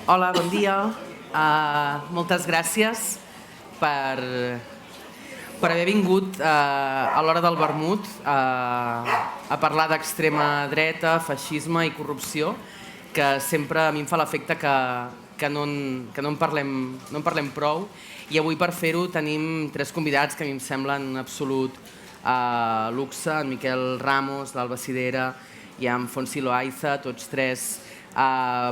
Hola, bon dia. Moltes gràcies per haver vingut a l'hora del vermut a parlar d'extrema dreta, feixisme i corrupció, que sempre a mi em fa l'efecte que no en parlem prou. I avui per fer-ho tenim tres convidats que a mi em semblen un absolut luxe: en Miquel Ramos, l'Alba Sidera i en Fonsi Loaiza, tots tres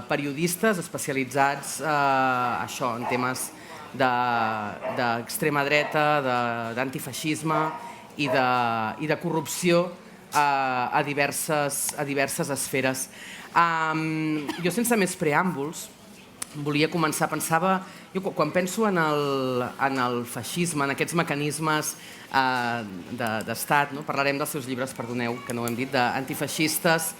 periodistes especialitzats en temes d'extrema dreta, d'antifeixisme i de corrupció a diverses esferes. Jo, sense més preàmbuls, volia començar, quan penso en el feixisme, en aquests mecanismes d'estat, parlarem dels seus llibres, perdoneu que no ho hem dit, d'antifeixistes,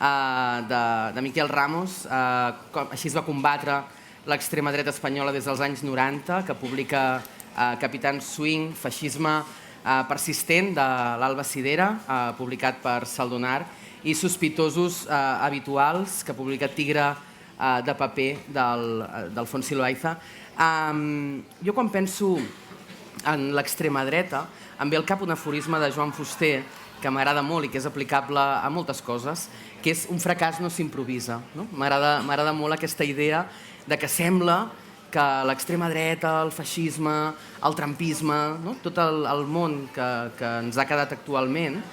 de Miquel Ramos, així es va combatre l'extrema dreta espanyola des dels anys 90, que publica Capitán Swing, feixisme persistent, de l'Alba Sidera, publicat per Saldonar, i Sospitosos habituals, que publica Tigre de paper, del Fonsi Loaiza. Jo, quan penso en l'extrema dreta, em ve al cap un aforisme de Joan Fuster que m'agrada molt i que és aplicable a moltes coses, que és: un fracàs no s'improvisa. M'agrada molt aquesta idea de que sembla que l'extrema dreta, el feixisme, el trumpisme, tot el món que ens ha quedat actualment,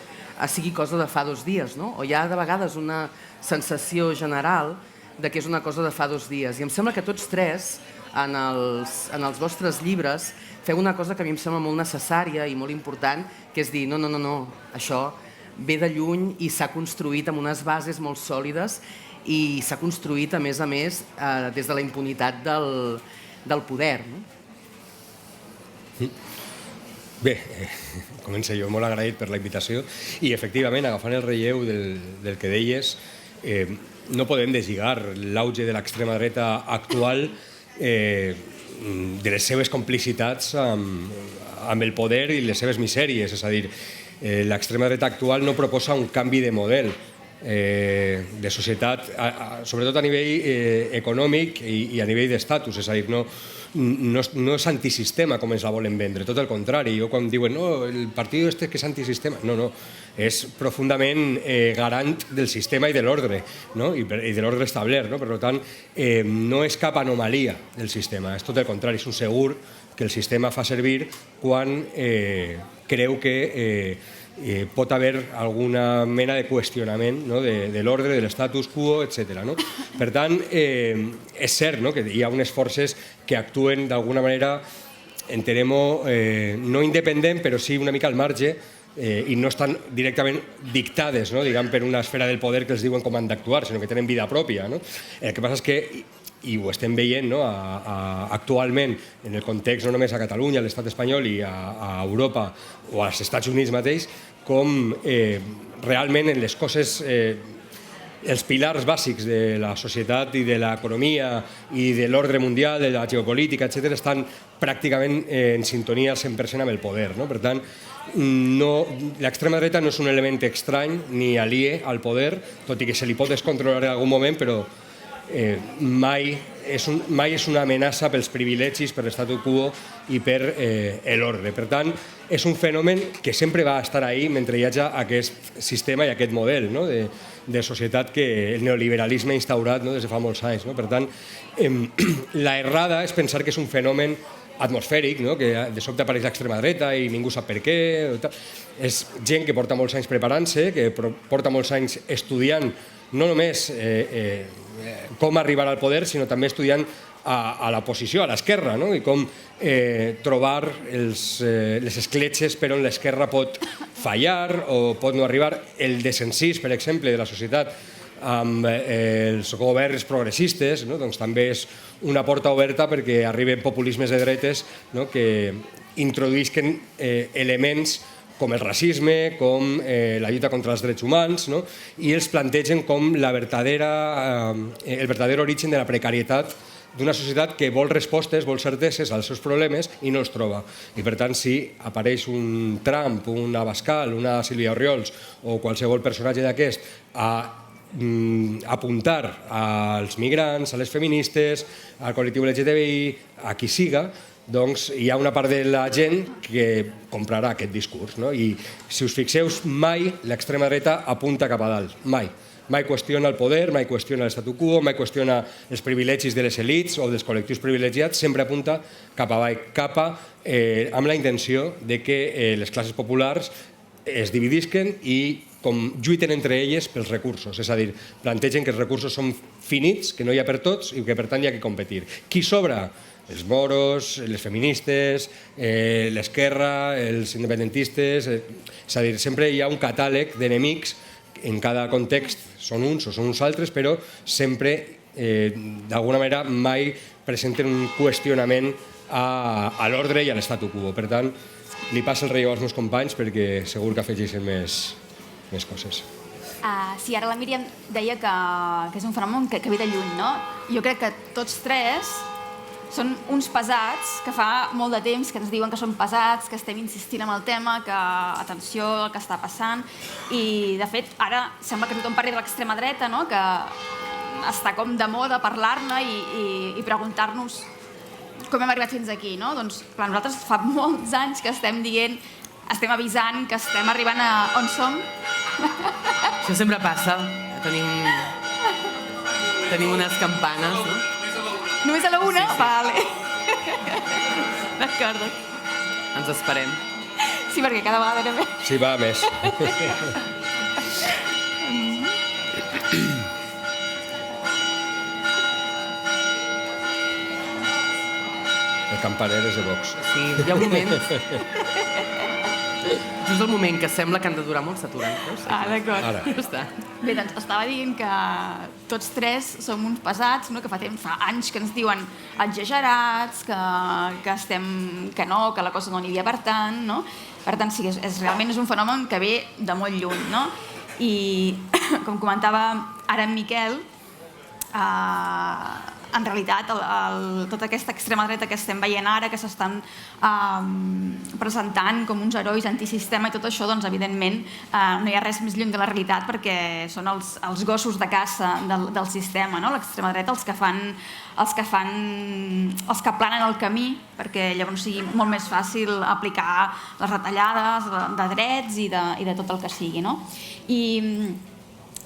sigui cosa de fa 2 dies, o hi ha de vegades una sensació general de que és una cosa de fa 2 dies. I em sembla que tots tres, en els vostres llibres, feu una cosa que a mi em sembla molt necessària i molt important, que és dir: no, això ve de lluny i s'ha construït amb unes bases molt sòlides i s'ha construït, a més, des de la impunitat del poder. Bé, començo jo, molt agraït per la invitació, i efectivament, agafant el relleu del que deies, no podem deslligar l'auge de l'extrema dreta actual de les seves complicitats amb el poder i les seves misèries. És a dir, l'extrema dreta actual no proposa un canvi de model de societat, sobretot a nivell econòmic i a nivell d'estatus. És a dir, no és antisistema com ens la volen vendre, tot el contrari. Jo, quan diuen no, el partit este que és antisistema, no, és profundament garant del sistema i de l'ordre, i de l'ordre establert. Per tant, no és cap anomalia del sistema, és tot el contrari, és un segur que el sistema fa servir quan creu que pot haver alguna mena de qüestionament de l'ordre, de l'estatus quo, etc. Per tant, és cert que hi ha unes forces que actuen d'alguna manera, entenem-ho, no independent, però sí una mica al marge, i no estan directament dictades per una esfera del poder que els diuen com han d'actuar, sinó que tenen vida pròpia. El que passa és que, i ho estem veient actualment en el context no només a Catalunya, a l'estat espanyol i a Europa o als Estats Units mateix, com realment en les coses, els pilars bàsics de la societat i de l'economia i de l'ordre mundial, de la geopolítica, etc., estan pràcticament en sintonia al 100% amb el poder. Per tant, l'extrema dreta no és un element estrany ni aliè al poder, tot i que se li pot descontrolar en algun moment, però mai és una amenaça pels privilegis, per l'estatu quo i per l'ordre. Per tant, és un fenomen que sempre va estar ahí mentre hi hagi aquest sistema i aquest model de societat que el neoliberalisme ha instaurat des de fa molts anys. Per tant, la errada és pensar que és un fenomen atmosfèric, que de sobte apareix l'extrema dreta i ningú sap per què. És gent que porta molts anys preparant-se, que porta molts anys estudiant no només com arribar al poder, sinó també estudiant a la posició, a l'esquerra, i com trobar les escletxes per on l'esquerra pot fallar o pot no arribar. El desencís, per exemple, de la societat amb els governs progressistes també és una porta oberta perquè arriben populismes de dretes que introduïsquen elements com el racisme, com la lluita contra els drets humans, i els plantegen com el verdader origen de la precarietat d'una societat que vol respostes, vol certeses als seus problemes i no els troba. I per tant, si apareix un Trump, un Abascal, una Sílvia Orriols o qualsevol personatge d'aquest a apuntar als migrants, a les feministes, al col·lectiu LGTBI, a qui siga, doncs hi ha una part de la gent que comprarà aquest discurs. I si us fixeu, mai l'extrema dreta apunta cap a dalt, mai. Mai qüestiona el poder, mai qüestiona l'estatu quo, mai qüestiona els privilegis de les elits o dels col·lectius privilegiats, sempre apunta cap avall, amb la intenció de que les classes populars es dividisquen i com lluiten entre elles pels recursos, és a dir, plantegen que els recursos són finits, que no hi ha per tots i que per tant hi ha que competir. Qui sobra? Els moros, les feministes, l'esquerra, els independentistes, és a dir, sempre hi ha un catàleg d'enemics, en cada context són uns o són uns altres, però sempre, d'alguna manera, mai presenten un qüestionament a l'ordre i a l'estatu quo. Per tant, li passa el relleu als meus companys perquè segur que afegeixen més coses. Sí, ara la Míriam deia que és un fenomen que ve de lluny, no? Jo crec que tots tres són uns pesats que fa molt de temps que ens diuen que són pesats, que estem insistint en el tema, que atenció al que està passant, i de fet ara sembla que tothom parli de l'extrema dreta, no? Que està com de moda parlar-ne i preguntar-nos com hem arribat fins aquí, no? Doncs clar, nosaltres fa molts anys que estem dient, estem avisant que estem arribant a on som. Això sempre passa, tenim unes campanes, no? Només a la una? Sí. Vale. D'acord. Ens esperem. Sí, perquè cada vegada era més. Sí, va, més. El campaner és de Vox. Sí, hi ha un moment... Just el moment que sembla que han de durar molt s'aturen. D'acord. Ara. Bé, doncs estava dient que tots tres som uns pesats, no? Que fa anys que ens diuen exagerats, que no, que la cosa no n'hi havia per tant, no? Per tant, sí, realment és un fenomen que ve de molt lluny, no? I, com comentava ara en Miquel, en realitat tota aquesta extrema dreta que estem veient ara, que s'estan presentant com uns herois antisistema i tot això, doncs evidentment no hi ha res més lluny de la realitat perquè són els gossos de caça del sistema, no? L'extrema dreta, els que planen el camí perquè llavors sigui molt més fàcil aplicar les retallades de drets i de tot el que sigui, no? I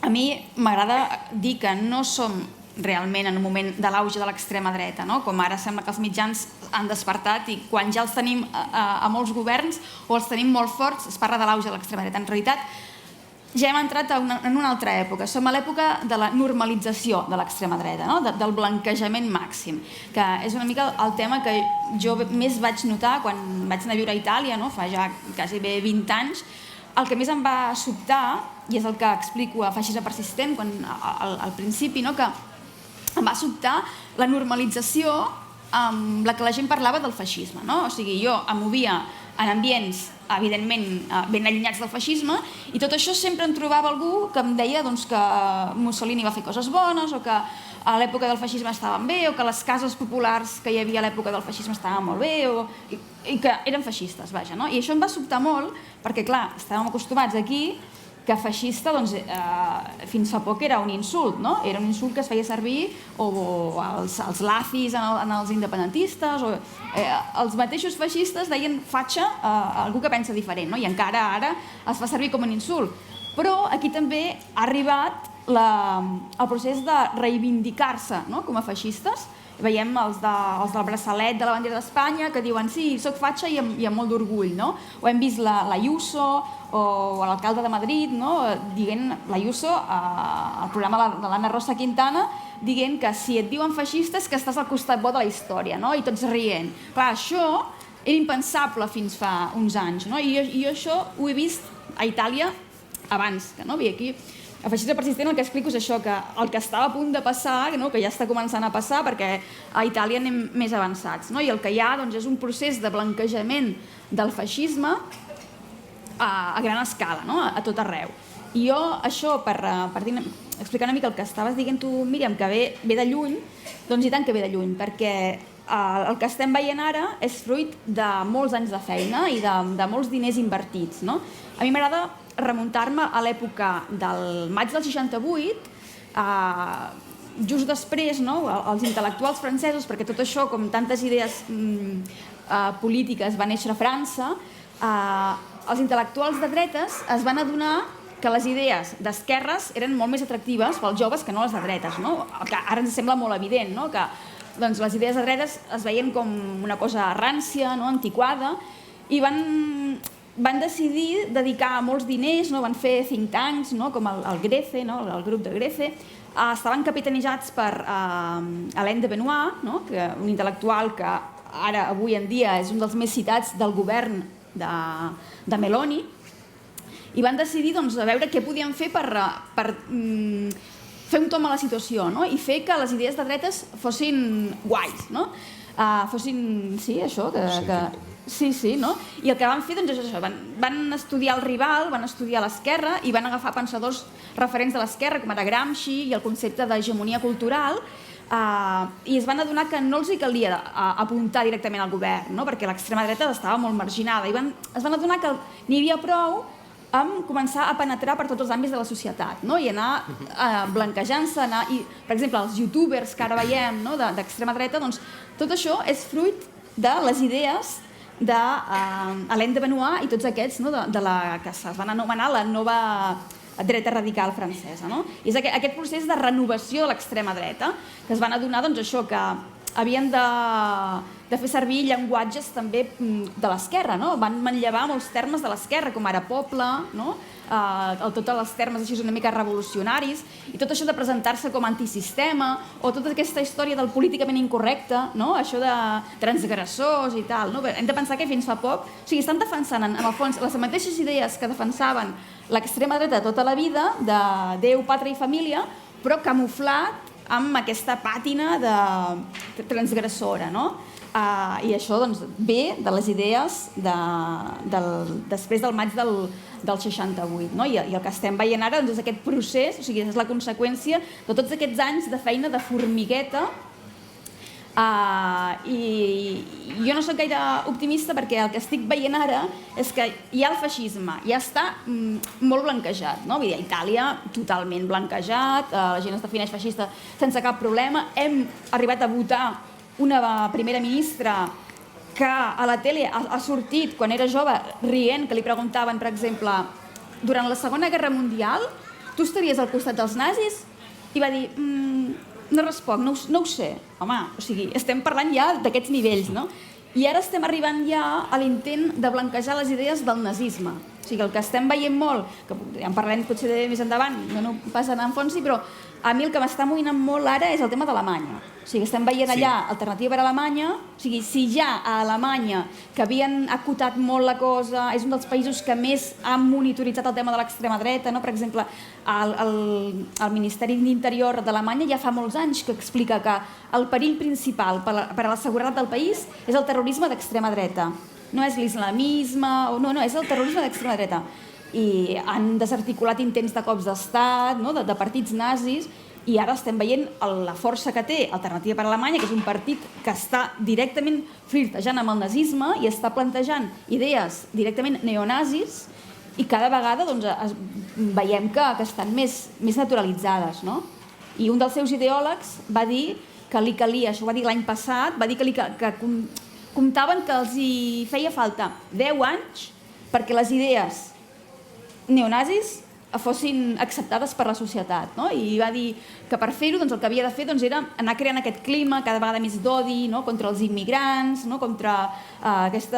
a mi m'agrada dir que no som realment en un moment de l'auge de l'extrema dreta, no? Com ara sembla que els mitjans han despertat i quan ja els tenim a molts governs o els tenim molt forts es parla de l'auge de l'extrema dreta. En realitat ja hem entrat en una altra època, som a l'època de la normalització de l'extrema dreta, no? Del blanquejament màxim, que és una mica el tema que jo més vaig notar quan vaig anar a viure a Itàlia, no? Fa ja quasi bé 20 anys. El que més em va sobtar, i és el que explico a Feixisme Persistent al principi, no? Que em va sobtar la normalització amb la que la gent parlava del feixisme, no? O sigui, jo em movia en ambients, evidentment, ben allunyats del feixisme i tot això sempre em trobava algú que em deia doncs, que Mussolini va fer coses bones o que a l'època del feixisme estaven bé o que les cases populars que hi havia a l'època del feixisme estaven molt bé i que eren feixistes, vaja, no? I això em va sobtar molt perquè, clar, estàvem acostumats aquí que feixista, doncs, fins fa poc era un insult, no? Era un insult que es feia servir o els lazis en els independentistes, o els mateixos feixistes deien fatxa a algú que pensa diferent, no? I encara ara es fa servir com un insult. Però aquí també ha arribat el procés de reivindicar-se, no? Com a feixistes. Veiem els del braçalet de la bandera d'Espanya que diuen sí, soc fatxa i amb molt d'orgull, no? O hem vist la Ayuso o l'alcalde de Madrid, no? Dient, l'Ayuso, al programa de l'Anna Rosa Quintana, dient que si et diuen feixistes que estàs al costat bo de la història, no? I tots rient. Clar, això era impensable fins fa uns anys, no? I jo això ho he vist a Itàlia abans, que no? Aquí a Feixisme Persistent el que explico és això, que el que estava a punt de passar, que ja està començant a passar perquè a Itàlia anem més avançats, no? I el que hi ha doncs, és un procés de blanquejament del feixisme a gran escala, no? A tot arreu. I jo això, per explicar una mica el que estaves dient tu, Míriam, que ve de lluny, doncs i tant que ve de lluny, perquè el que estem veient ara és fruit de molts anys de feina i de molts diners invertits, no? A mi m'agrada remuntar-me a l'època del maig del 68, just després, els intel·lectuals francesos, perquè tot això, com tantes idees polítiques, va néixer a França, els intel·lectuals de dretes es van adonar que les idees d'esquerres eren molt més atractives pels joves que no les de dretes, que ara ens sembla molt evident, que les idees de dretes es veien com una cosa rància, antiquada, i van decidir dedicar molts diners, van fer think tanks, com el Grece, el grup de Grece, estaven capitanitzats per Alain de Benoist, un intel·lectual que ara, avui en dia, és un dels més citats del govern de Meloni, i van decidir veure què podien fer per fer un tom a la situació i fer que les idees de dretes fossin guais, fossin, sí, això, sí, i el que van fer és això, van estudiar el rival, van estudiar l'esquerra i van agafar pensadors referents de l'esquerra, com ara Gramsci i el concepte d'hegemonia cultural, i es van adonar que no els hi calia apuntar directament al govern, perquè l'extrema dreta estava molt marginada, i es van adonar que n'hi havia prou amb començar a penetrar per tots els àmbits de la societat i anar blanquejant-se, per exemple, els youtubers que ara veiem d'extrema dreta, tot això és fruit de les idees d'Alain de Benoist i tots aquests de la que es van anomenar la nova dreta radical francesa. I és aquest procés de renovació de l'extrema dreta que es van adonar això, que havien de fer servir llenguatges també de l'esquerra, van manllevar molts termes de l'esquerra, com ara poble, tots els termes així una mica revolucionaris, i tot això de presentar-se com antisistema, o tota aquesta història del políticament incorrecte, això de transgressors i tal. Hem de pensar que fins fa poc estan defensant, en el fons, les mateixes idees que defensaven l'extrema dreta tota la vida, de Déu, pàtria i família, però camuflat amb aquesta pàtina de transgressora, i això ve de les idees després del maig del 68, i el que estem veient ara és aquest procés, és la conseqüència de tots aquests anys de feina de formigueta, i jo no soc gaire optimista perquè el que estic veient ara és que ja el feixisme ja està molt blanquejat, a Itàlia totalment blanquejat, la gent es defineix feixista sense cap problema, hem arribat a votar una primera ministra que a la tele ha sortit quan era jove rient, que li preguntaven, per exemple, durant la Segona Guerra Mundial tu estaries al costat dels nazis? I va dir, no responc, no ho sé. Home, estem parlant ja d'aquests nivells, I ara estem arribant ja a l'intent de blanquejar les idees del nazisme. El que estem veient molt, que ja en parlem potser més endavant, no pas en Fonsi, però a mi el que m'està moïnant molt ara és el tema d'Alemanya. Estem veient allà Alternativa per Alemanya, si ja a Alemanya, que havien acotat molt la cosa, és un dels països que més han monitoritzat el tema de l'extrema dreta, per exemple, el Ministeri d'Interior d'Alemanya ja fa molts anys que explica que el perill principal per a la seguretat del país és el terrorisme d'extrema dreta. No és l'islamisme, no, és el terrorisme d'extrema dreta. I han desarticulat intents de cops d'estat, de partits nazis, i ara estem veient la força que té Alternativa per Alemanya, que és un partit que està directament flirtejant amb el nazisme i està plantejant idees directament neonazis, i cada vegada veiem que estan més naturalitzades. I un dels seus ideòlegs va dir que li calia, això ho va dir l'any passat, va dir que comptaven que els hi feia falta 10 anys perquè les idees neonazis fossin acceptades per la societat. I va dir que per fer-ho el que havia de fer era anar creant aquest clima cada vegada més d'odi contra els immigrants, contra aquest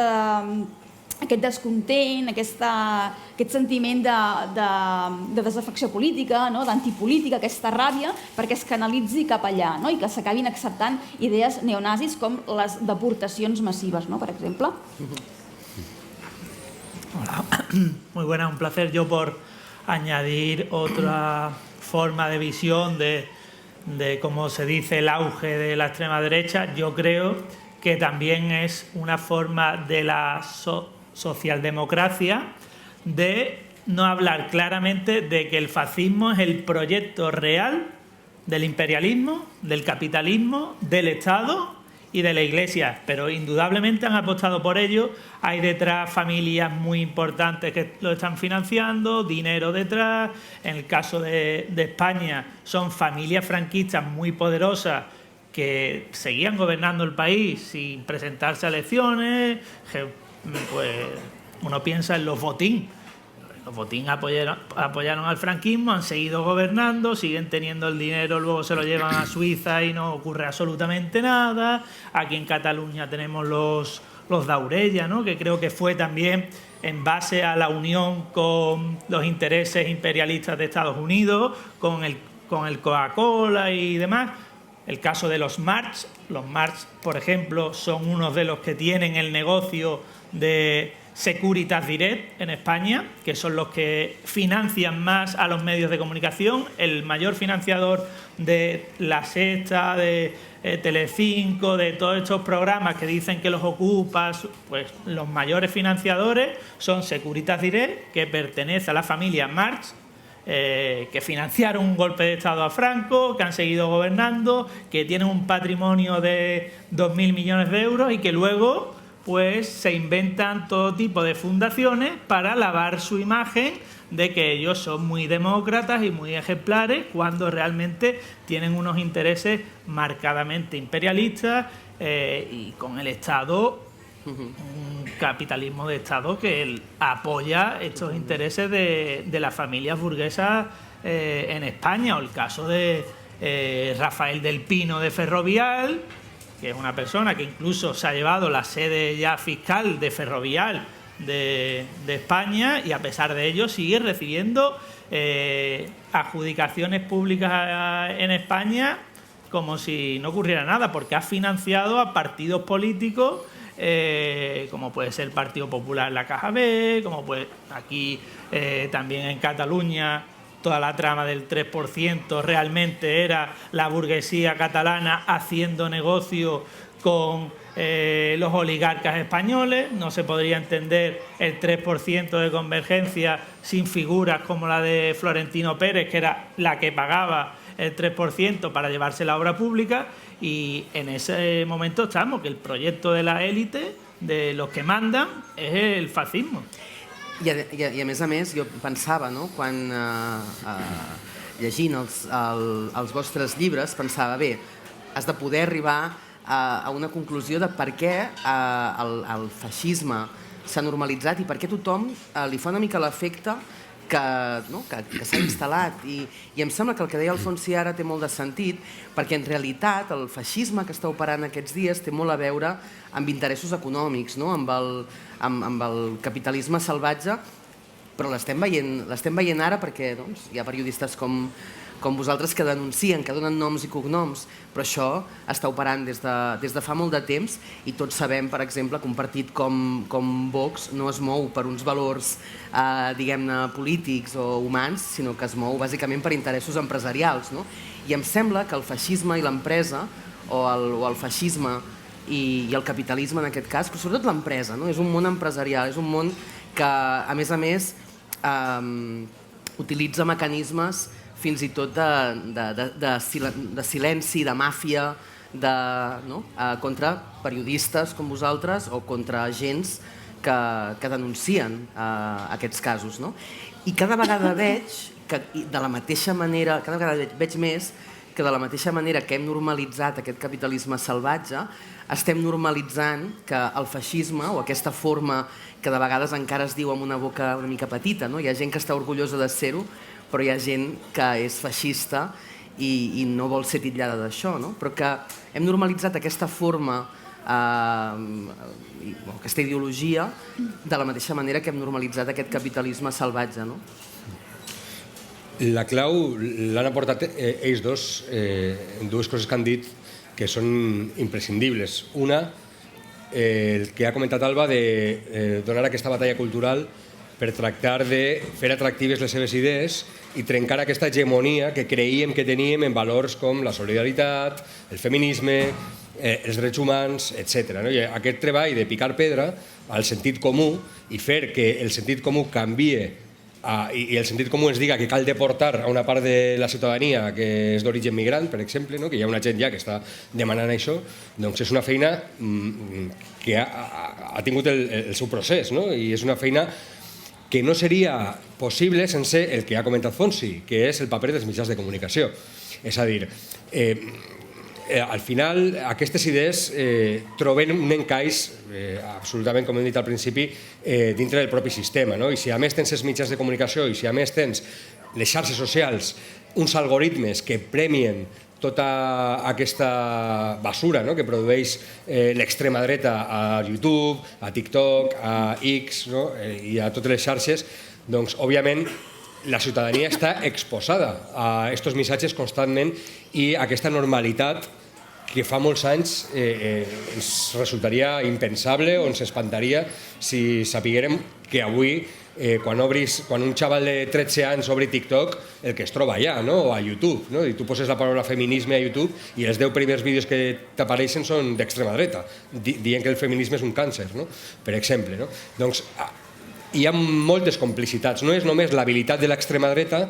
descontent, aquest sentiment de desafecció política, d'antipolítica, aquesta ràbia, perquè es canalitzi cap allà i que s'acabin acceptant idees neonazis com les deportacions massives, per exemple. Hola, muy buena, un placer. Yo por añadir otra forma de visión de cómo se dice el auge de la extrema derecha, yo creo que también es una forma de la socialdemocracia de no hablar claramente de que el fascismo es el proyecto real del imperialismo, del capitalismo, del Estado y de la Iglesia, pero indudablemente han apostado por ello. Hay detrás familias muy importantes que lo están financiando, dinero detrás. En el caso de España son familias franquistas muy poderosas que seguían gobernando el país sin presentarse a elecciones. Pues uno piensa en los Botín. Los Botín apoyaron al franquismo, han seguido gobernando, siguen teniendo el dinero, luego se lo llevan a Suiza y no ocurre absolutamente nada. Aquí en Cataluña tenemos los Daurella, ¿no? Que creo que fue también en base a la unión con los intereses imperialistas de Estados Unidos, con el Coca-Cola y demás. El caso de los Marx. Los Marx, por ejemplo, son unos de los que tienen el negocio de Securitas Direct en España, que son los que financian más a los medios de comunicación. El mayor financiador de La Sexta, de Telecinco, de todos estos programas que dicen que los ocupas, pues los mayores financiadores son Securitas Direct, que pertenece a la familia Marx, que financiaron un golpe de Estado a Franco, que han seguido gobernando, que tienen un patrimonio de 2.000 millones de euros y que luego pues se inventan todo tipo de fundaciones para lavar su imagen de que ellos son muy demócratas y muy ejemplares, cuando realmente tienen unos intereses marcadamente imperialistas y con el Estado, un capitalismo de Estado que apoya estos intereses de las familias burguesas en España. O el caso de Rafael del Pino de Ferrovial, que es una persona que incluso se ha llevado la sede ya fiscal de Ferrovial de España, y a pesar de ello sigue recibiendo adjudicaciones públicas en España como si no ocurriera nada, porque ha financiado a partidos políticos como puede ser el Partido Popular, la Caja B, como puede aquí también en Cataluña. Toda la trama del 3% realmente era la burguesía catalana haciendo negocio con los oligarcas españoles. No se podría entender el 3% de Convergencia sin figuras como la de Florentino Pérez, que era la que pagaba el 3% para llevarse la obra pública. Y en ese momento estamos, que el proyecto de la élite, de los que mandan, es el fascismo. I a més, jo pensava, no? Quan llegint els vostres llibres, pensava, bé, has de poder arribar a una conclusió de per què el feixisme s'ha normalitzat i per què tothom li fa una mica l'efecte que s'ha instal·lat. I em sembla que el que deia el Fonsi ara té molt de sentit, perquè en realitat el feixisme que està operant aquests dies té molt a veure amb interessos econòmics, no? amb el capitalisme salvatge, però l'estem veient ara perquè hi ha periodistes com vosaltres que denuncien, que donen noms i cognoms, però això està operant des de fa molt de temps, i tots sabem, per exemple, que un partit com Vox no es mou per uns valors, diguem-ne, polítics o humans, sinó que es mou bàsicament per interessos empresarials, no? I em sembla que el feixisme i l'empresa, o el feixisme i el capitalisme en aquest cas, però sobretot l'empresa, no? És un món empresarial, és un món que, a més, utilitza mecanismes fins i tot de silenci, de màfia, contra periodistes com vosaltres o contra agents que denuncien aquests casos. I cada vegada veig que de la mateixa manera, cada vegada veig més que de la mateixa manera que hem normalitzat aquest capitalisme salvatge, estem normalitzant que el feixisme, o aquesta forma que de vegades encara es diu amb una boca una mica petita, hi ha gent que està orgullosa de ser-ho, però hi ha gent que és feixista i no vol ser titllada d'això, però que hem normalitzat aquesta forma, aquesta ideologia, de la mateixa manera que hem normalitzat aquest capitalisme salvatge. La clau l'han aportat ells dos en dues coses que han dit que són imprescindibles. Una, el que ha comentat Alba, de donar aquesta batalla cultural per tractar de fer atractives les seves idees i trencar aquesta hegemonia que creíem que teníem en valors com la solidaritat, el feminisme, els drets humans, etc. Aquest treball de picar pedra al sentit comú i fer que el sentit comú canvie i el sentit comú ens diga que cal deportar a una part de la ciutadania que és d'origen migrant, per exemple, que hi ha una gent ja que està demanant això, doncs és una feina que ha tingut el seu procés, i és una feina que no seria possible sense el que ha comentat Fonsi, que és el paper dels mitjans de comunicació. És a dir, al final aquestes idees troben un encaix absolutament, com hem dit al principi, dintre del propi sistema. I si a més tens els mitjans de comunicació i si a més tens les xarxes socials, uns algoritmes que premien tota aquesta basura que produeix l'extrema dreta a YouTube, a TikTok, a X i a totes les xarxes, doncs, òbviament, la ciutadania està exposada a aquests missatges constantment i a aquesta normalitat que fa molts anys ens resultaria impensable o ens espantaria si sapiguérem que avui, quan un xaval de 13 anys obri TikTok, el que es troba allà, o a YouTube, i tu poses la paraula feminisme a YouTube i els 10 primers vídeos que t'apareixen són d'extrema dreta, dient que el feminisme és un càncer, per exemple. Doncs hi ha moltes complicitats, no és només l'habilitat de l'extrema dreta,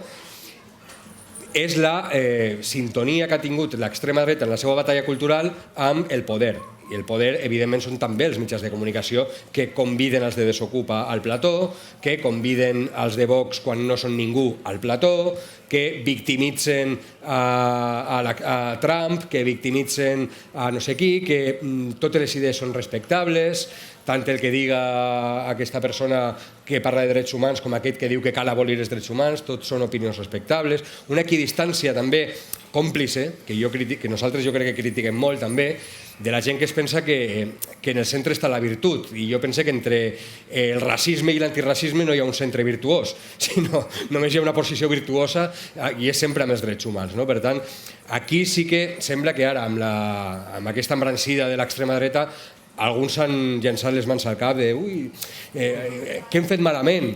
és la sintonia que ha tingut l'extrema dreta en la seva batalla cultural amb el poder. I el poder, evidentment, són també els mitjans de comunicació que conviden els de Desokupa al plató, que conviden els de Vox quan no són ningú al plató, que victimitzen a Trump, que victimitzen a no sé qui, que totes les idees són respectables, tant el que diga aquesta persona que parla de drets humans com aquest que diu que cal abolir els drets humans, tots són opinions respectables. Una equidistància també còmplice, que nosaltres jo crec que critiquem molt també, de la gent que es pensa que en el centre està la virtut. I jo penso que entre el racisme i l'antiracisme no hi ha un centre virtuós, sinó només hi ha una posició virtuosa i és sempre amb els drets humans. Per tant, aquí sí que sembla que ara, amb aquesta embrancida de l'extrema dreta, alguns s'han llançat les mans al cap de què hem fet malament?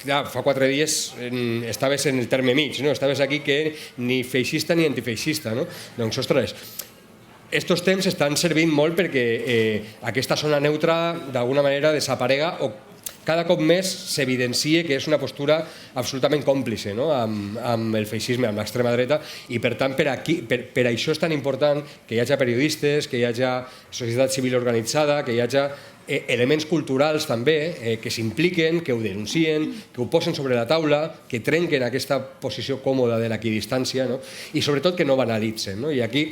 Fa 4 dies estaves en el terme mig, estaves aquí que ni feixista ni antifeixista. Doncs, ostres, estos temps estan servint molt perquè aquesta zona neutra d'alguna manera desaparega o cada cop més s'evidencia que és una postura absolutament còmplice amb el feixisme, amb l'extrema dreta, i per tant per això és tan important que hi hagi periodistes, que hi hagi societat civil organitzada, que hi hagi elements culturals també que s'impliquen, que ho denuncien, que ho posen sobre la taula, que trenquen aquesta posició còmoda de l'equidistància i sobretot que no banalitzen. I aquí,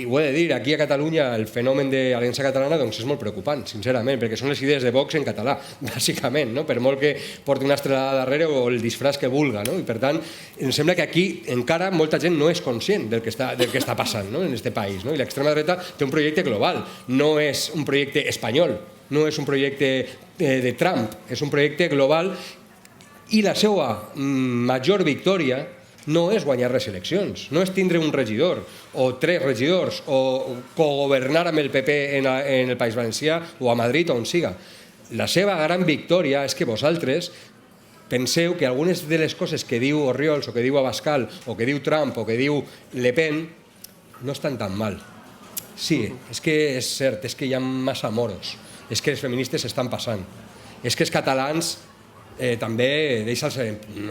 ho he de dir, aquí a Catalunya el fenomen de l'Aliança Catalana és molt preocupant, sincerament, perquè són les idees de Vox en català, bàsicament, per molt que porti una estrellada darrere o el disfraç que vulga. I per tant, em sembla que aquí encara molta gent no és conscient del que està passant en aquest país. I l'extrema dreta té un projecte global, no és un projecte espanyol, no és un projecte de Trump, és un projecte global i la seva major victòria no és guanyar les eleccions, no és tindre un regidor o 3 regidors o cogovernar amb el PP en el País Valencià o a Madrid o on siga. La seva gran victòria és que vosaltres penseu que algunes de les coses que diu Orriols o que diu Abascal o que diu Trump o que diu Le Pen no estan tan mal. Sí, és que és cert, és que hi ha massa moros, és que els feministes s'estan passant, és que els catalans també deixa'ls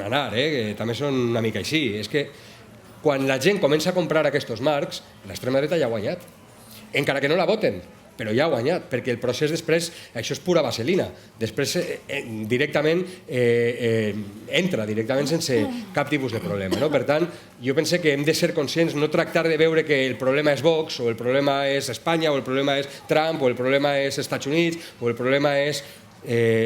anar, que també són una mica així. És que quan la gent comença a comprar aquests marcs, l'extrema dreta ja ha guanyat, encara que no la voten, però ja ha guanyat, perquè el procés després, això és pura vaselina, després directament entra directament sense cap tipus de problema. Per tant, jo penso que hem de ser conscients, no tractar de veure que el problema és Vox, o el problema és Espanya, o el problema és Trump, o el problema és Estats Units, o el problema és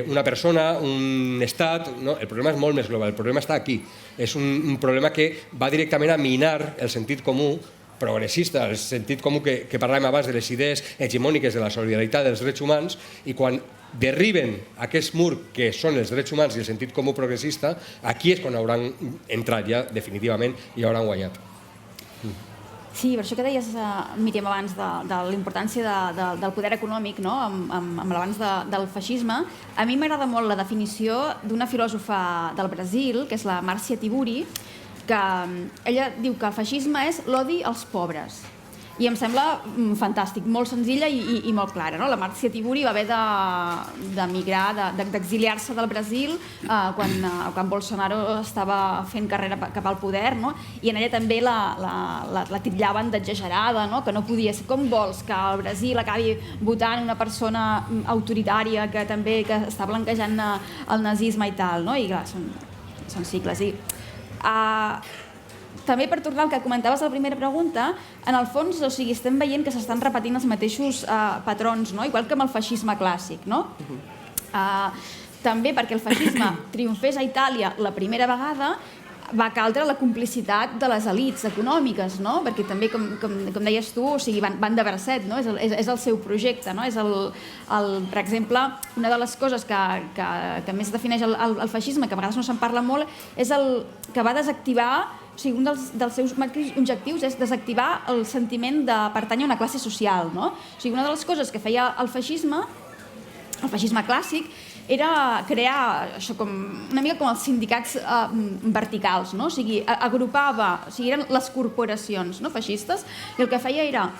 una persona, un estat. El problema és molt més global, el problema està aquí. És un problema que va directament a minar el sentit comú progressista, el sentit comú que parlàvem abans de les idees hegemòniques de la solidaritat dels drets humans, i quan derriben aquest mur que són els drets humans i el sentit comú progressista, aquí és quan hauran entrat ja definitivament i hauran guanyat. Sí, per això que deies, Míriam, abans de la importància del poder econòmic amb l'abans del feixisme, a mi m'agrada molt la definició d'una filòsofa del Brasil, que és la Márcia Tiburi, que ella diu que el feixisme és l'odi als pobres. i em sembla fantàstic, molt senzilla i molt clara. La Marcia Tiburi va haver d'emigrar, d'exiliar-se del Brasil quan Bolsonaro estava fent carrera cap al poder, i en ella també la titllaven d'exagerada, que no podia ser. Com vols que el Brasil acabi votant una persona autoritària que també està blanquejant el nazisme i tal, i clar, són cicles. També per tornar al que comentaves a la primera pregunta, en el fons estem veient que s'estan repetint els mateixos patrons, igual que amb el feixisme clàssic. També perquè el feixisme triomfés a Itàlia la primera vegada va caldre la complicitat de les elits econòmiques, perquè també, com deies tu, van de bracet, és el seu projecte. Per exemple, una de les coses que més defineix el feixisme, que a vegades no se'n parla molt, és el que va desactivar, un dels seus objectius és desactivar el sentiment de pertànyer a una classe social. Una de les coses que feia el feixisme clàssic, era crear això una mica com els sindicats verticals, agrupava, eren les corporacions feixistes, i el que feia era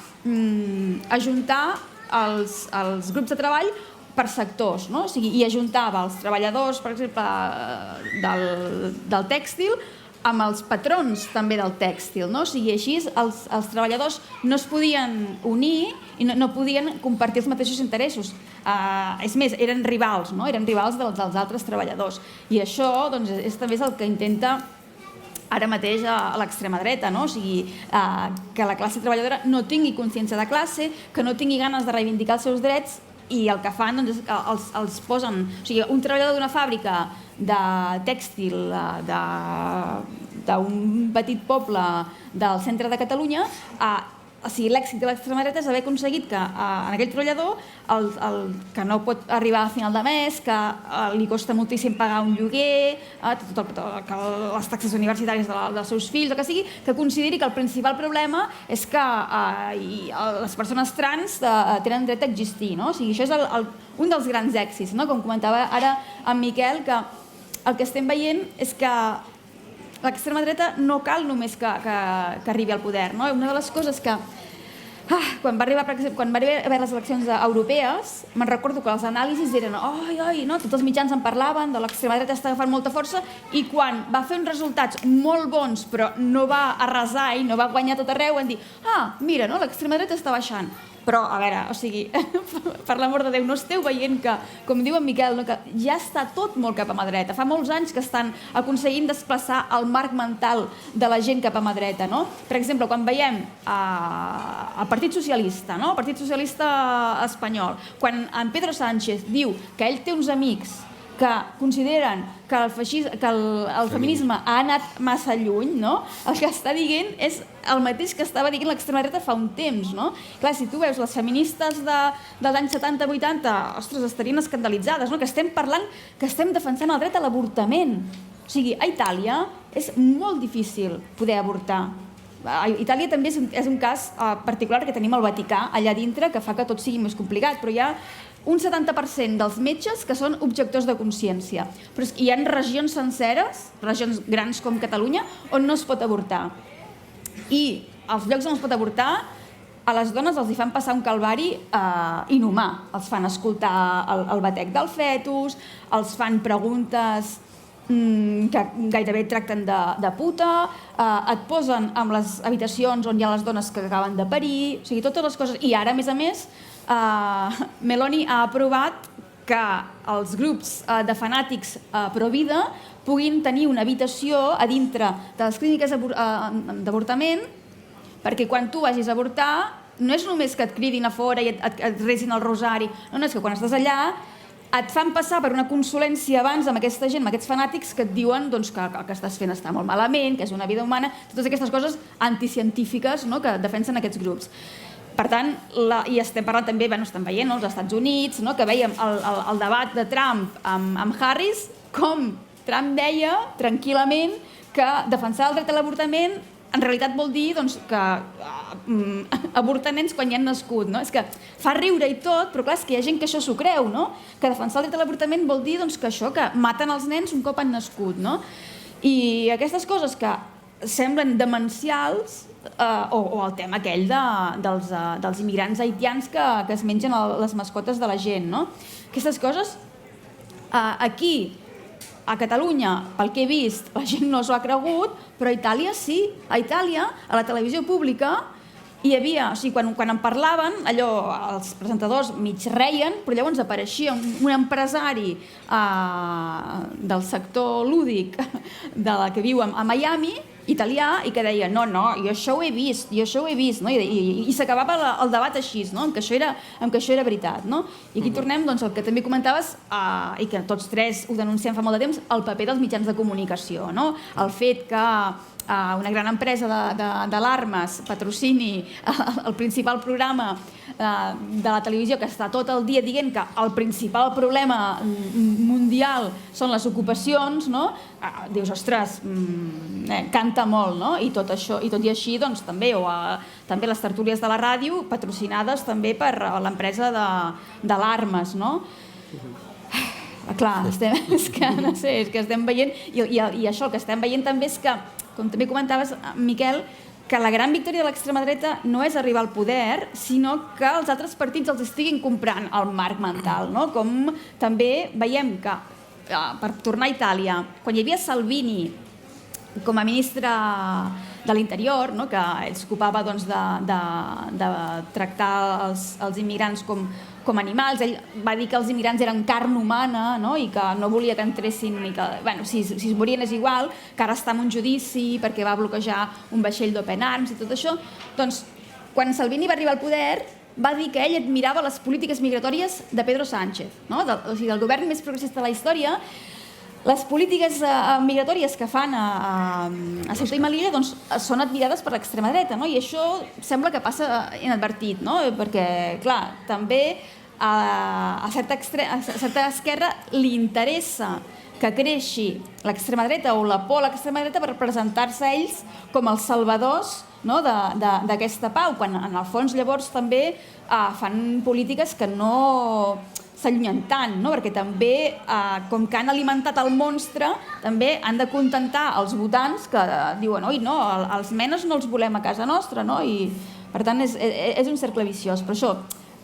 ajuntar els grups de treball per sectors, i ajuntava els treballadors, per exemple, del tèxtil amb els patrons també del tèxtil. Així els treballadors no es podien unir i no podien compartir els mateixos interessos. És més, eren rivals, eren rivals dels altres treballadors. I això també és el que intenta ara mateix a l'extrema dreta, que la classe treballadora no tingui consciència de classe, que no tingui ganes de reivindicar els seus drets, i el que fan és que els posen... Un treballador d'una fàbrica de tèxtil d'un petit poble del centre de Catalunya, l'èxit de l'extrema dreta és haver aconseguit que en aquell treballador, que no pot arribar a final de mes, que li costa moltíssim pagar un lloguer, les taxes universitàries dels seus fills, el que sigui, que consideri que el principal problema és que les persones trans tenen dret a existir. Això és un dels grans èxits. Com comentava ara en Miquel, que el que estem veient és que l'extrema dreta no cal només que arribi al poder. Una de les coses que, quan va haver les eleccions europees, me'n recordo que els anàlisis eren tots els mitjans en parlaven, de l'extrema dreta està agafant molta força, i quan va fer uns resultats molt bons però no va arrasar i no va guanyar tot arreu, van dir, mira, l'extrema dreta està baixant. Però, a veure, per l'amor de Déu, no esteu veient que, com diu en Miquel, que ja està tot molt cap a mà dreta. Fa molts anys que estan aconseguint desplaçar el marc mental de la gent cap a mà dreta. Per exemple, quan veiem el Partit Socialista, el Partit Socialista espanyol, quan en Pedro Sánchez diu que ell té uns amics que consideren que el feminisme ha anat massa lluny, el que està dient és el mateix que estava dient l'extrema dreta fa un temps. Clar, si tu veus les feministes dels anys 70-80, ostres, estarien escandalitzades, que estem parlant, que estem defensant el dret a l'avortament. A Itàlia és molt difícil poder avortar. A Itàlia també és un cas particular que tenim al Vaticà allà dintre, que fa que tot sigui més complicat, però hi ha un 70% dels metges que són objectors de consciència. Però hi ha regions senceres, regions grans com Catalunya, on no es pot avortar. I als llocs on es pot avortar, a les dones els hi fan passar un calvari inhumà. Els fan escoltar el batec del fetus, els fan preguntes que gairebé tracten de puta, et posen en les habitacions on hi ha les dones que acaben de parir, totes les coses. I ara, a més, Meloni ha aprovat que els grups de fanàtics pro-vida puguin tenir una habitació a dintre de les clíniques d'avortament, perquè quan tu vagis a avortar no és només que et cridin a fora i et rezin el rosari, no, és que quan estàs allà et fan passar per una consulència abans amb aquesta gent, amb aquests fanàtics que et diuen que el que estàs fent està molt malament, que és una vida humana, totes aquestes coses anticientífiques que defensen aquests grups. Per tant, i estem parlant també, estem veient als Estats Units, que veiem el debat de Trump amb Harris, com Trump deia tranquil·lament que defensar el dret a l'avortament en realitat vol dir que avortar nens quan ja han nascut. És que fa riure i tot, però clar, és que hi ha gent que això s'ho creu, que defensar el dret a l'avortament vol dir que això, que maten els nens un cop han nascut. I aquestes coses que semblen demencials, o el tema aquell dels immigrants haitians que es mengen les mascotes de la gent, no? Aquestes coses, aquí, a Catalunya, pel que he vist, la gent no s'ho ha cregut, però a Itàlia sí. A Itàlia, a la televisió pública, hi havia, o sigui, quan en parlaven, allò, els presentadors mig reien, però llavors apareixia un empresari del sector lúdic que viu a Miami, italià, i que deia, no, jo això ho he vist, no? I s'acabava el debat així, no? Amb que això era veritat, no? I aquí tornem doncs, al que també comentaves, i que tots tres ho denunciem fa molt de temps, el paper dels mitjans de comunicació, no? El fet que una gran empresa d'alarmes patrocini el principal programa de la televisió, que està tot el dia dient que el principal problema mundial són les ocupacions, no? Dius, ostres, canta molt, no? I tot això, i tot i així, doncs també, també les tertúlies de la ràdio patrocinades també per l'empresa d'alarmes, no? Clar, és que estem veient, i això, el que estem veient també és que, com també comentaves, Miquel, que la gran victòria de l'extrema dreta no és arribar al poder, sinó que els altres partits els estiguin comprant el marc mental, no? Com també veiem que, per tornar a Itàlia, quan hi havia Salvini com a ministre de l'Interior, no? Que ell s'ocupava doncs, de tractar els immigrants com animals, ell va dir que els immigrants eren carn humana, no? I que no volia que entressin, i que, bueno, si es morien és igual, que ara està en un judici perquè va bloquejar un vaixell d'Open Arms i tot això. Doncs, quan Salvini va arribar al poder, va dir que ell admirava les polítiques migratòries de Pedro Sánchez, no? O sigui, del govern més progressista de la història. Les polítiques migratòries que fan a Ceuta i Melilla doncs, són admirades per l'extrema dreta, no? I això sembla que passa inadvertit, no? Perquè, clar, també a certa esquerra li interessa que creixi l'extrema dreta o la por a l'extrema dreta per presentar-se a ells com els salvadors, no? d'aquesta pau, quan en el fons llavors també fan polítiques que no s'allunyen tant, no? Perquè també, com que han alimentat el monstre, també han de contentar els votants que diuen, oi, no, els menes no els volem a casa nostra, no? I, per tant, és un cercle viciós. Per això,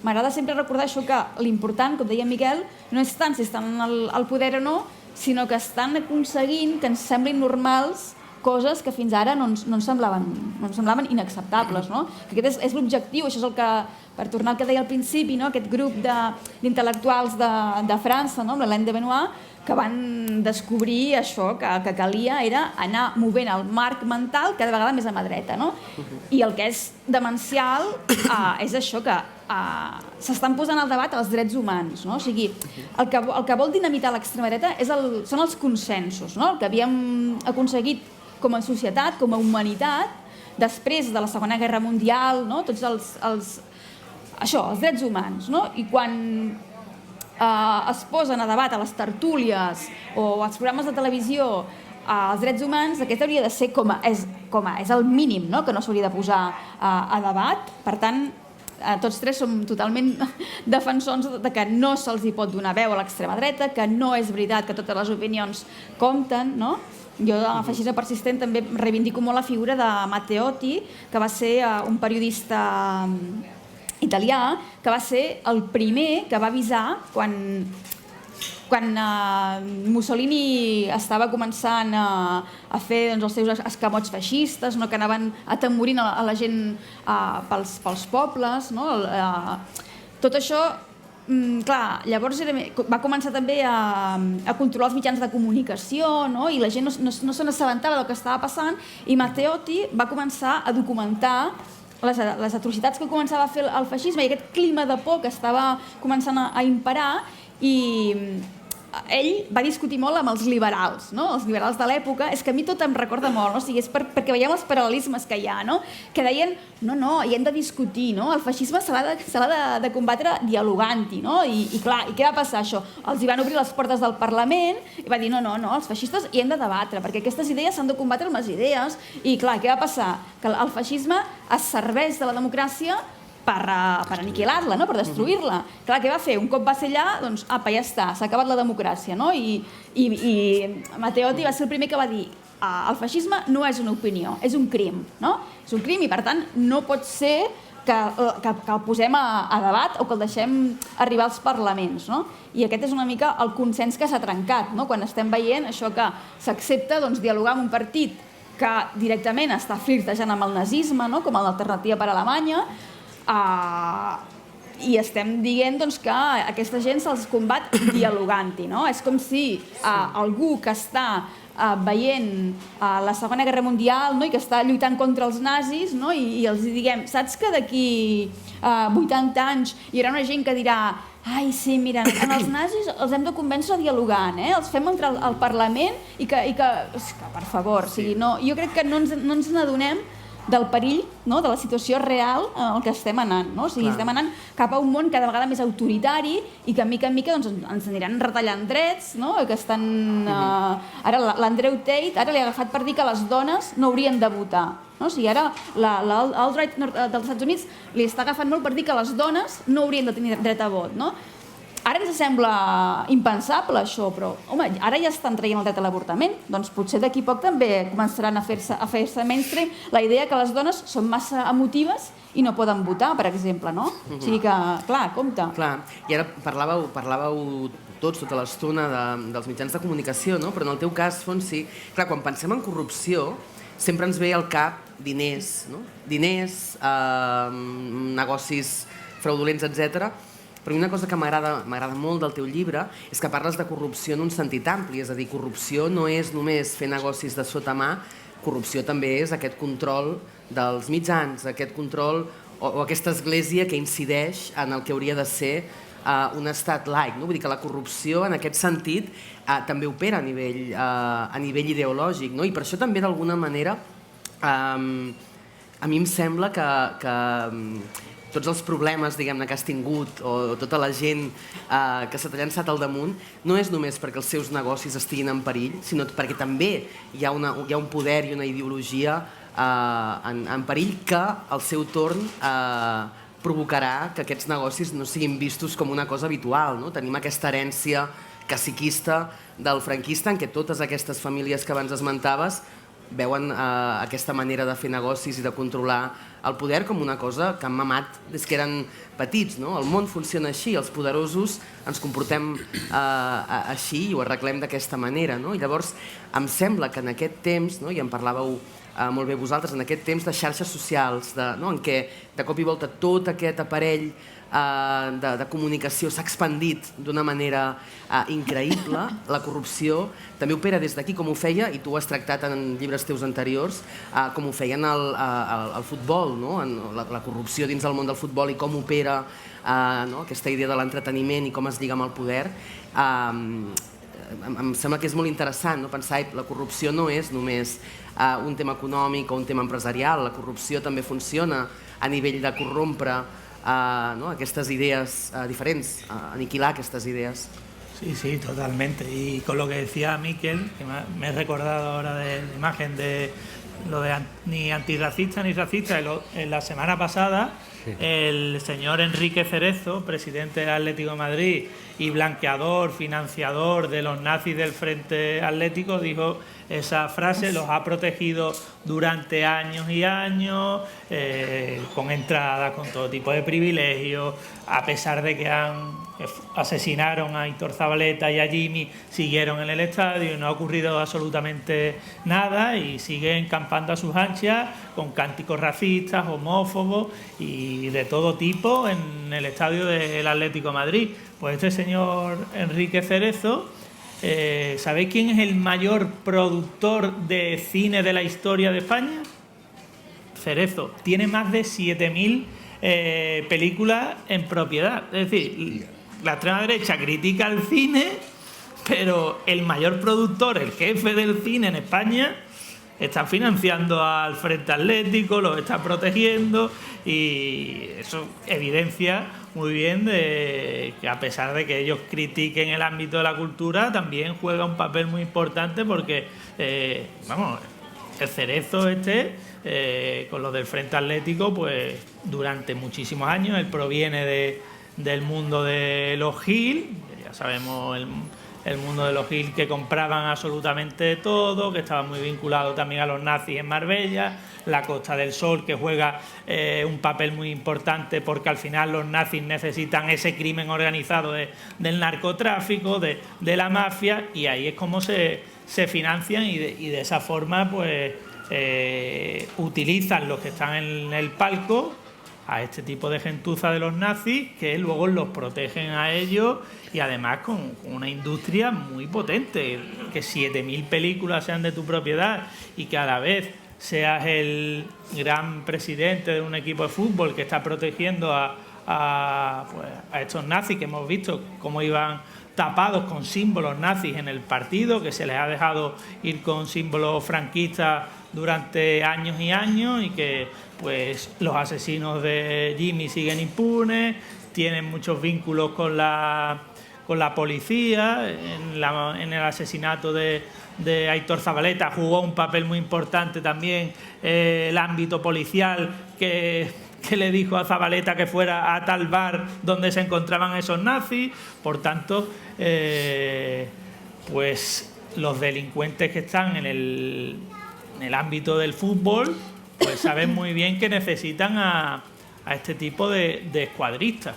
m'agrada sempre recordar això, que l'important, com deia Miquel, no és tant si estan al poder o no, sinó que estan aconseguint que ens semblin normals coses que fins ara no ens semblaven inacceptables, no? Que aquest és l'objectiu, això és el que, per tornar al que deia al principi, no? Aquest grup d'intel·lectuals de França, no? Amb l'Hélène de Benoist, que van descobrir això, que calia era anar movent el marc mental cada vegada més a mà dreta, no? I el que és demencial és això, que s'estan posant al debat els drets humans, no? O sigui, el que vol dinamitar l'extrema dreta són els consensos, no? El que havíem aconseguit com a societat, com a humanitat, després de la Segona Guerra Mundial, no? Tots els drets humans, no? I quan es posen a debat a les tertúlies o als programes de televisió els drets humans, aquest hauria de ser com és el mínim, no? Que no s'hauria de posar a debat. Per tant, tots tres som totalment defensors de que no se'ls hi pot donar veu a l'extrema dreta, que no és veritat que totes les opinions compten, no? Jo, a Feixisme Persistent, també reivindico molt la figura de Matteotti, que va ser un periodista italià, que va ser el primer que va avisar quan Mussolini estava començant a fer els seus escamots feixistes, que anaven atemorint a la gent pels pobles, no? Tot això, clar, llavors va començar també a controlar els mitjans de comunicació, no? I la gent no se n'assabentava del que estava passant, i Matteotti va començar a documentar les atrocitats que començava a fer el feixisme i aquest clima de por que estava començant a imperar, i ell va discutir molt amb els liberals, no? Els liberals de l'època. És que a mi tot em recorda molt, no? O sigui, és perquè veiem els paral·lelismes que hi ha, no? Que deien, no, hi hem de discutir, no? El feixisme se l'ha de combatre dialogant-hi, no? I clar, i què va passar això? Els hi van obrir les portes del Parlament i va dir, no, els feixistes hi hem de debatre, perquè aquestes idees s'han de combatre amb les idees. I clar, què va passar? Que el feixisme es serveix de la democràcia per aniquilar-la, no? Per destruir-la. Clar, què va fer? Un cop va ser allà, doncs, apa, ja està, s'ha acabat la democràcia, no? I Matteotti va ser el primer que va dir el feixisme no és una opinió, és un crim, no? És un crim i, per tant, no pot ser que el posem a debat o que el deixem arribar als parlaments, no? I aquest és una mica el consens que s'ha trencat, no? Quan estem veient això que s'accepta dialogar amb un partit que directament està flirtejant amb el nazisme, no? Com a l'alternativa per a Alemanya, i estem dient que a aquesta gent se'ls combat dialogant-hi, no? És com si algú que està veient la Segona Guerra Mundial, no? I que està lluitant contra els nazis, no? I els diguem, saps que d'aquí 80 anys hi haurà una gent que dirà ai, sí, mira, els nazis els hem de convèncer dialogant, els fem entrar al Parlament i que per favor, jo crec que no ens n'adonem del perill, de la situació real en què estem anant. Estem anant cap a un món cada vegada més autoritari i que, mica en mica, ens aniran retallant drets, que estan... Ara l'Andrew Tate li ha agafat per dir que les dones no haurien de votar. Ara l'alt-right dels Estats Units li està agafant molt per dir que les dones no haurien de tenir dret a vot. Ara ens sembla impensable això, però home, ara ja estan traient el dret a l'avortament, doncs potser d'aquí poc també començaran a fer-se mainstream la idea que les dones són massa emotives i no poden votar, per exemple, no? O sigui que, clar, compte. Clar, i ara parlàveu tota l'estona dels mitjans de comunicació, no? Però en el teu cas, Fonsi, clar, quan pensem en corrupció, sempre ens ve al cap diners, no? Diners, negocis fraudulents, etc. Però una cosa que m'agrada molt del teu llibre és que parles de corrupció en un sentit ampli, és a dir, corrupció no és només fer negocis de sota mà, corrupció també és aquest control dels mitjans, aquest control o aquesta església que incideix en el que hauria de ser un estat laic. Vull dir que la corrupció, en aquest sentit, també opera a nivell ideològic, i per això també, d'alguna manera, a mi em sembla que tots els problemes, diguem-ne, que has tingut o tota la gent que se t'ha llançat al damunt no és només perquè els seus negocis estiguin en perill, sinó perquè també hi ha un poder i una ideologia en perill que al seu torn provocarà que aquests negocis no siguin vistos com una cosa habitual. Tenim aquesta herència caciquista del franquista en què totes aquestes famílies que abans esmentaves veuen aquesta manera de fer negocis i de controlar el poder com una cosa que han mamat des que eren petits. El món funciona així, els poderosos ens comportem així i ho arreglem d'aquesta manera. I llavors em sembla que en aquest temps, i en parlàveu molt bé vosaltres, en aquest temps de xarxes socials, en què de cop i volta tot aquest aparell de comunicació s'ha expandit d'una manera increïble, la corrupció també opera des d'aquí, com ho feia, i tu ho has tractat en llibres teus anteriors, com ho feien al futbol, la corrupció dins del món del futbol i com opera aquesta idea de l'entreteniment i com es lliga amb el poder. Em sembla que és molt interessant pensar que la corrupció no és només un tema econòmic o un tema empresarial, la corrupció també funciona a nivell de corrompre aquestes ideas diferentes, aniquilar estas ideas. Sí, totalmente. Y con lo que decía Miquel, que me he recordado ahora de la imagen de lo de ni antirracista ni racista, en la semana pasada el señor Enrique Cerezo, presidente del Atlético de Madrid y blanqueador, financiador de los nazis del Frente Atlético, dijo esa frase, los ha protegido durante años y años, con entradas, con todo tipo de privilegios, a pesar de que asesinaron a Aitor Zabaleta y a Jimmy, siguieron en el estadio y no ha ocurrido absolutamente nada y siguen campando a sus anchas con cánticos racistas, homófobos y de todo tipo en el estadio del Atlético de Madrid. Pues este señor Enrique Cerezo, ¿sabéis quién es el mayor productor de cine de la historia de España? Cerezo. Tiene más de 7.000 películas en propiedad. Es decir, la extrema derecha critica el cine, pero el mayor productor, el jefe del cine en España, está financiando al Frente Atlético, lo está protegiendo y eso evidencia muy bien de que a pesar de que ellos critiquen el ámbito de la cultura, también juega un papel muy importante porque, el Cerezo con lo del Frente Atlético, pues durante muchísimos años, él proviene del mundo de los Gil, ya sabemos el mundo de los Gil, que compraban absolutamente todo, que estaba muy vinculado también a los nazis en Marbella, la Costa del Sol, que juega un papel muy importante porque al final los nazis necesitan ese crimen organizado del narcotráfico, de la mafia, y ahí es como se financian y de esa forma pues utilizan los que están en el palco a este tipo de gentuza de los nazis, que luego los protegen a ellos, y además con una industria muy potente, que 7.000 películas sean de tu propiedad y que a la vez seas el gran presidente de un equipo de fútbol que está protegiendo a estos nazis, que hemos visto cómo iban tapados con símbolos nazis en el partido, que se les ha dejado ir con símbolos franquistas durante años y años, y que pues los asesinos de Jimmy siguen impunes, tienen muchos vínculos con la policía. En el asesinato de Aitor Zabaleta jugó un papel muy importante también el ámbito policial, que le dijo a Zabaleta que fuera a tal bar donde se encontraban esos nazis. Por tanto, pues los delincuentes que están en el ámbito del fútbol pues saben muy bien que necesitan a este tipo de escuadristas.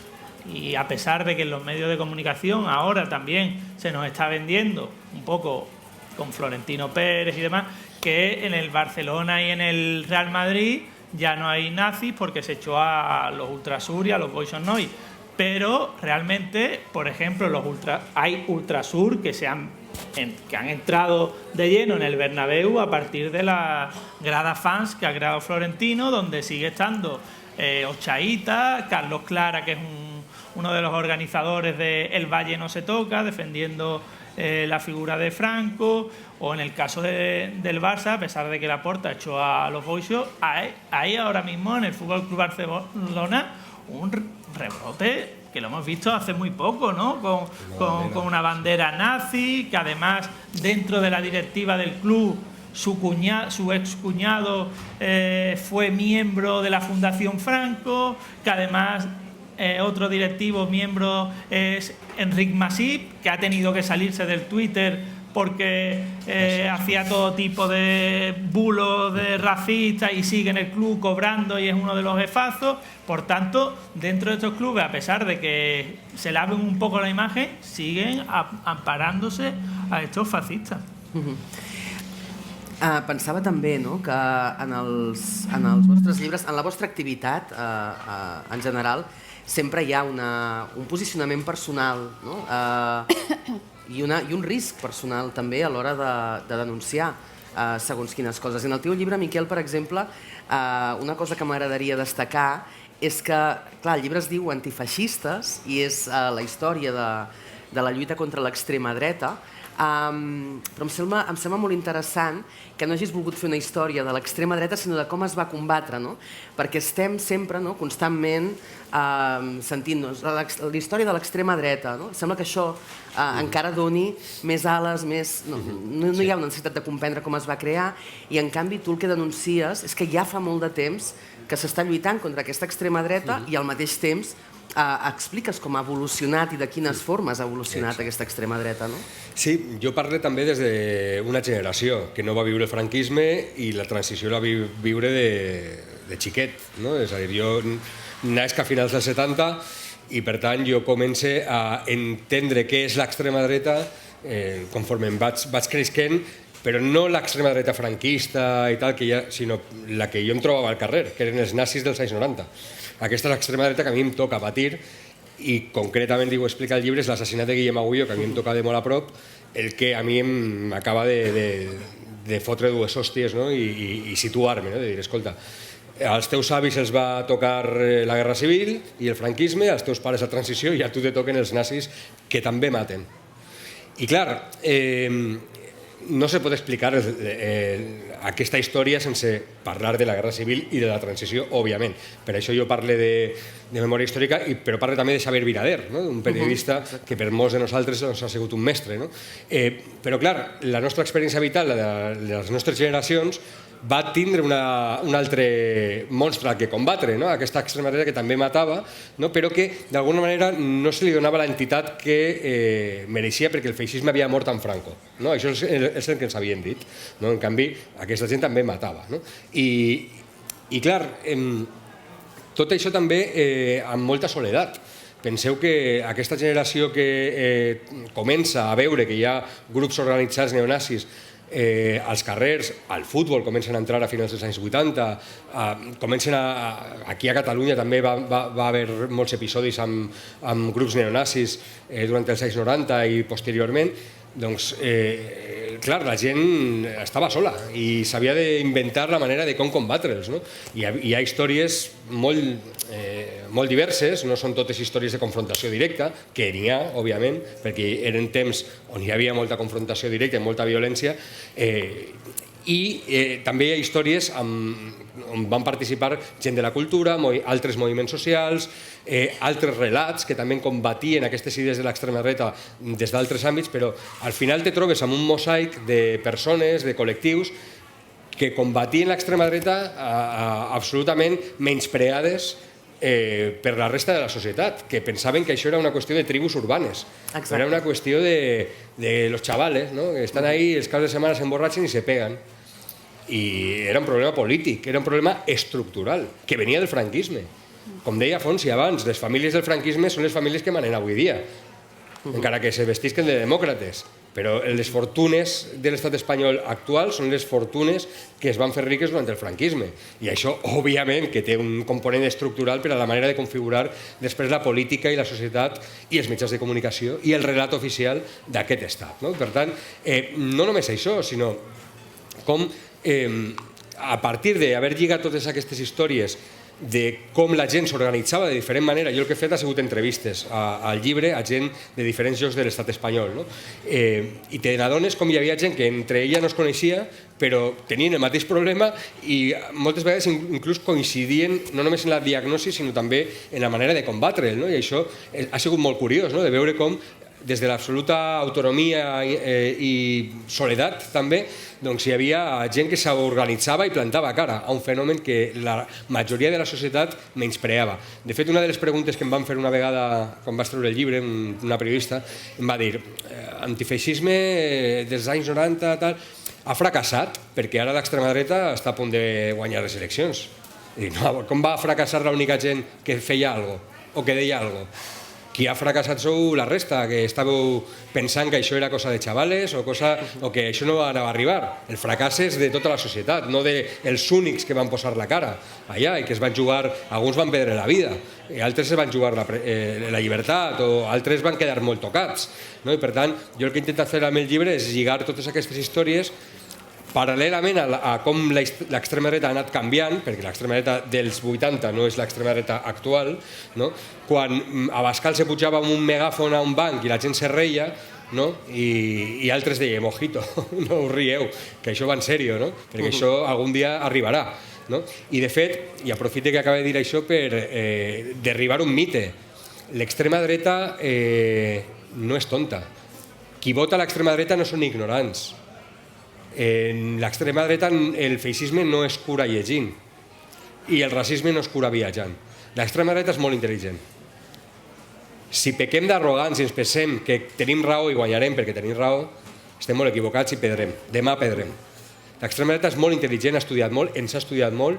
Y a pesar de que en los medios de comunicación ahora también se nos está vendiendo un poco con Florentino Pérez y demás, que en el Barcelona y en el Real Madrid ya no hay nazis porque se echó a los Ultrasur y a los Boys of Noise. Pero realmente, por ejemplo, hay Ultrasur que han entrado de lleno en el Bernabéu a partir de la grada fans que ha creado Florentino, donde sigue estando Ochaíta, Carlos Clara, que es uno de los organizadores de El Valle no se toca, defendiendo la figura de Franco, o en el caso del Barça, a pesar de que Laporta echó a los Boixos, hay ahora mismo en el Fútbol Club Barcelona un rebrote que lo hemos visto hace muy poco, ¿no? Con una bandera nazi, que además dentro de la directiva del club su excuñado fue miembro de la Fundación Franco, que además otro directivo miembro es Enric Masip, que ha tenido que salirse del Twitter porque hacía todo tipo de bulos de racistas y sigue en el club cobrando y es uno de los jefazos. Por tanto, dentro de estos clubes, a pesar de que se laven un poco la imagen, siguen amparándose a estos fascistas. Pensava també, no, que en els vostres llibres, en la vostra activitat en general, sempre hi ha un posicionament personal, no? I un risc personal també a l'hora de denunciar segons quines coses. En el teu llibre, Miquel, per exemple, una cosa que m'agradaria destacar és que, clar, el llibre es diu Antifeixistes i és la història de la lluita contra l'extrema dreta, però em sembla molt interessant que no hagis volgut fer una història de l'extrema dreta, sinó de com es va combatre, no? Perquè estem sempre, no, constantment sentint-nos la història de l'extrema dreta, no? Sembla que això encara doni més ales, no hi ha una necessitat de comprendre com es va crear, i en canvi tu el que denuncies és que ja fa molt de temps que s'està lluitant contra aquesta extrema dreta i al mateix temps expliques com ha evolucionat i de quines formes ha evolucionat aquesta extrema dreta, no? Sí, jo parlo també des d'una generació que no va viure el franquisme i la transició la va viure de xiquet, no? És a dir, jo nasc a finals dels 70 i per tant jo començo a entendre què és l'extrema dreta conforme em vaig creixent, però no l'extrema dreta franquista i tal, sinó la que jo em trobava al carrer, que eren els nazis dels anys 90. Aquesta és l'extrema dreta que a mi em toca patir, i concretament, ho explica el llibre, és l'assassinat de Guillem Agulló, que a mi em toca de molt a prop, el que a mi m'acaba de fotre dues hòsties, no? I situar-me, no? De dir, escolta, als teus avis els va tocar la Guerra Civil i el franquisme, als teus pares la transició, i a tu te toquen els nazis, que també maten. I clar, no se pot explicar aquesta història sense parlar de la Guerra Civil i de la transició, òbviament. Per això jo parlo de memòria històrica, però parlo també de Xavier Virader, un periodista que per molts de nosaltres ha sigut un mestre. Però clar, la nostra experiència vital, de les nostres generacions, va tindre un altre monstre al que combatre, no? Aquesta extrema dreta que també matava, no? Però que d'alguna manera no se li donava l'entitat que mereixia perquè el feixisme havia mort en Franco. No? Això és el que ens havien dit. No? En canvi, aquesta gent també matava. No? I clar, tot això també amb molta soledat. Penseu que aquesta generació que comença a veure que hi ha grups organitzats neonazis als carrers, al futbol comencen a entrar a finals dels anys 80, aquí a Catalunya també va haver molts episodis amb grups neonazis durant els anys 90 i posteriorment, doncs, clar, la gent estava sola i s'havia d'inventar la manera de com combatre'ls. No? Hi ha històries molt diverses, no són totes històries de confrontació directa, que n'hi ha, òbviament, perquè eren temps on hi havia molta confrontació directa i molta violència, i també hi ha històries on van participar gent de la cultura, altres moviments socials, altres relats que també combatien aquestes idees de l'extrema dreta des d'altres àmbits, però al final te trobes amb un mosaic de persones, de col·lectius, que combatien l'extrema dreta absolutament menyspreades per la resta de la societat, que pensaven que això era una qüestió de tribus urbanes. Exacte. Era una qüestió de los chavales, ¿no? Que estan ahí, els caps de setmana s'emborratxen i se peguen. I era un problema polític, era un problema estructural, que venia del franquisme. Com deia Fonsi abans, les famílies del franquisme són les famílies que manen avui dia, encara que se vestisquen de demòcrates. Però les fortunes de l'estat espanyol actual són les fortunes que es van fer riques durant el franquisme. I això, òbviament, que té un component estructural per a la manera de configurar després la política i la societat i els mitjans de comunicació i el relat oficial d'aquest estat. No? Per tant, no només això, sinó com a partir d'haver lligat totes aquestes històries de com la gent s'organitzava de diferent manera. Jo el que he fet ha sigut entrevistes al llibre a gent de diferents llocs de l'estat espanyol, no? I te n'adones com hi havia gent que entre ella no es coneixia, però tenien el mateix problema i moltes vegades inclús coincidien no només en la diagnosi sinó també en la manera de combatre'l, no? I això ha sigut molt curiós, no? De veure com des de l'absoluta autonomia i soledat també, doncs hi havia gent que s'organitzava i plantava cara a un fenomen que la majoria de la societat menyspreava. De fet, una de les preguntes que em van fer una vegada quan vaig treure el llibre, una periodista, em va dir antifeixisme dels anys 90 tal, ha fracassat perquè ara l'extrema dreta està a punt de guanyar les eleccions. I no, com va fracassar l'única gent que feia alguna cosa o que deia alguna cosa? Qui ha fracassat sou la resta, que estàveu pensant que això era cosa de xavales o que això no anava a arribar. El fracàs és de tota la societat, no dels únics que van posar la cara allà i que es van jugar, alguns van perdre la vida, i altres es van jugar la llibertat o altres van quedar molt tocats. No? I per tant, jo el que he intentat fer amb el llibre és lligar totes aquestes històries paral·lelament a com l'extrema dreta ha anat canviant, perquè l'extrema dreta dels 80 no és l'extrema dreta actual, no? Quan Abascal se pujava amb un megàfon a un banc i la gent se reia, no? I altres deien, mojito, no us rieu, que això va en sèrio, no? Perquè això algun dia arribarà. No? I de fet, i aprofite que acaba de dir això per derribar un mite, l'extrema dreta no és tonta. Qui vota a l'extrema dreta no són ignorants. En l'extrema dreta el feixisme no es cura llegint i el racisme no es cura viatjant. L'extrema dreta és molt intel·ligent. Si pequem d'arrogants i ens pensem que tenim raó i guanyarem perquè tenim raó, estem molt equivocats i perdrem. Demà perdrem. L'extrema dreta és molt intel·ligent, ha estudiat molt, ens ha estudiat molt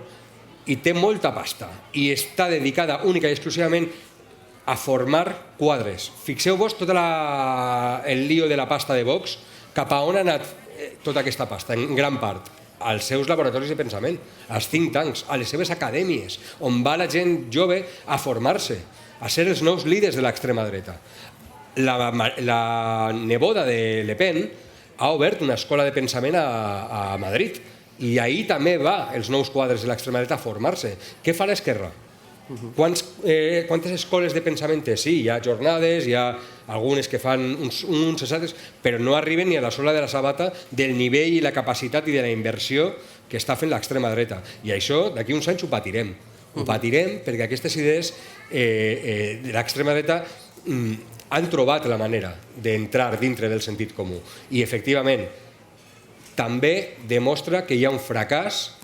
i té molta pasta i està dedicada única i exclusivament a formar quadres. Fixeu-vos tot el lío de la pasta de Vox, cap a on ha anat tota aquesta pasta, en gran part, als seus laboratoris de pensament, als think tanks, a les seves acadèmies, on va la gent jove a formar-se, a ser els nous líders de l'extrema dreta. La neboda de Le Pen ha obert una escola de pensament a Madrid i ahir també va els nous quadres de l'extrema dreta a formar-se. Què fa l'esquerra? Quantes escoles de pensament té? Sí, hi ha jornades, hi ha algunes que fan uns altres, però no arriben ni a la sola de la sabata del nivell i la capacitat i de la inversió que està fent l'extrema dreta. I això, d'aquí uns anys, ho patirem. Ho patirem perquè aquestes idees de l'extrema dreta han trobat la manera d'entrar dintre del sentit comú. I, efectivament, també demostra que hi ha un fracàs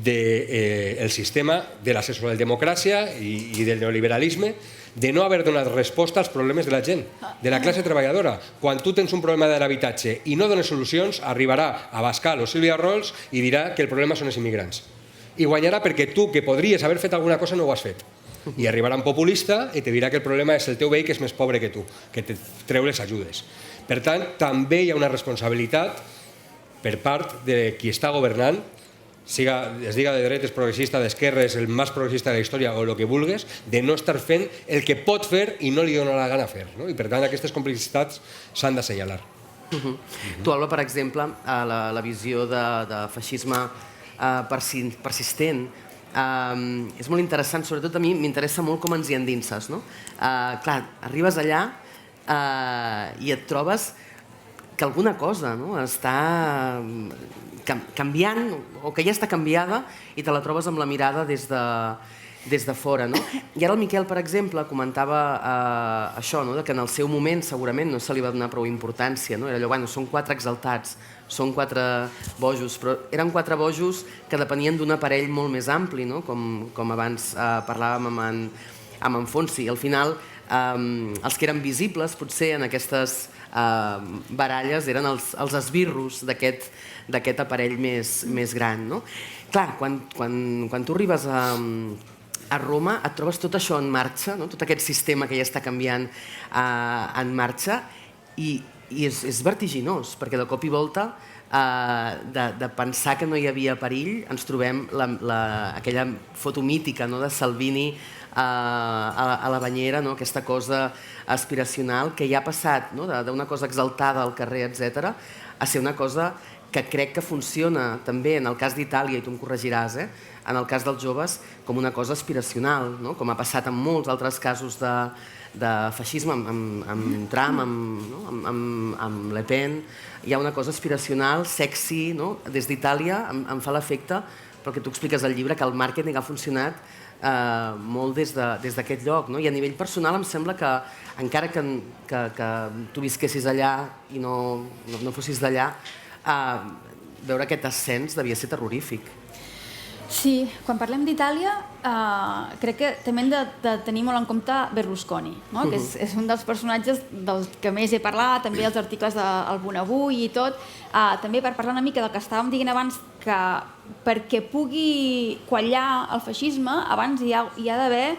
del sistema de la socialdemocràcia i del neoliberalisme de no haver donat resposta als problemes de la gent, de la classe treballadora. Quan tu tens un problema de l'habitatge i no dones solucions, arribarà Abascal o Sílvia Rols i dirà que el problema són els immigrants. I guanyarà perquè tu, que podries haver fet alguna cosa, no ho has fet. I arribarà un populista i te dirà que el problema és el teu veí, que és més pobre que tu, que te treu les ajudes. Per tant, també hi ha una responsabilitat per part de qui està governant, es diga de dretes, progressista, d'esquerres, el més progressista de la història o el que vulgues, de no estar fent el que pot fer i no li dona la gana fer. I per tant aquestes complicitats s'han d'assenyalar. Tu, Alba, per exemple, la visió de feixisme persistent és molt interessant, sobretot a mi m'interessa molt com ens hi endinses. Clar, arribes allà i et trobes que alguna cosa està canviant o que ja està canviada i te la trobes amb la mirada des de fora. I ara el Miquel, per exemple, comentava això, que en el seu moment segurament no se li va donar prou importància. Era allò, bueno, són 4 exaltats, són 4 bojos, però eren 4 bojos que depenien d'un aparell molt més ampli, com abans parlàvem amb en Fonsi. Al final, els que eren visibles, potser en aquestes baralles, eren els esbirros d'aquest aparell més gran. Clar, quan tu arribes a Roma et trobes tot això en marxa, tot aquest sistema que ja està canviant en marxa, i és vertiginós, perquè de cop i volta de pensar que no hi havia perill ens trobem aquella foto mítica de Salvini a la banyera, aquesta cosa aspiracional que ja ha passat d'una cosa exaltada al carrer, etc., a ser una cosa que crec que funciona també en el cas d'Itàlia, i tu em corregiràs, en el cas dels joves, com una cosa aspiracional, com ha passat en molts altres casos de feixisme, amb Trump, amb Le Pen. Hi ha una cosa aspiracional, sexy, des d'Itàlia em fa l'efecte, però que tu expliques al llibre, que el màrqueting ha funcionat molt des d'aquest lloc. I a nivell personal em sembla que encara que tu visquessis allà i no fossis d'allà, veure aquest ascens devia ser terrorífic. Sí, quan parlem d'Itàlia crec que també hem de tenir molt en compte Berlusconi, que és un dels personatges dels que més he parlat, també els articles del Punt Avui i tot, també per parlar una mica del que estàvem dient abans, que perquè pugui quallar el feixisme abans hi ha d'haver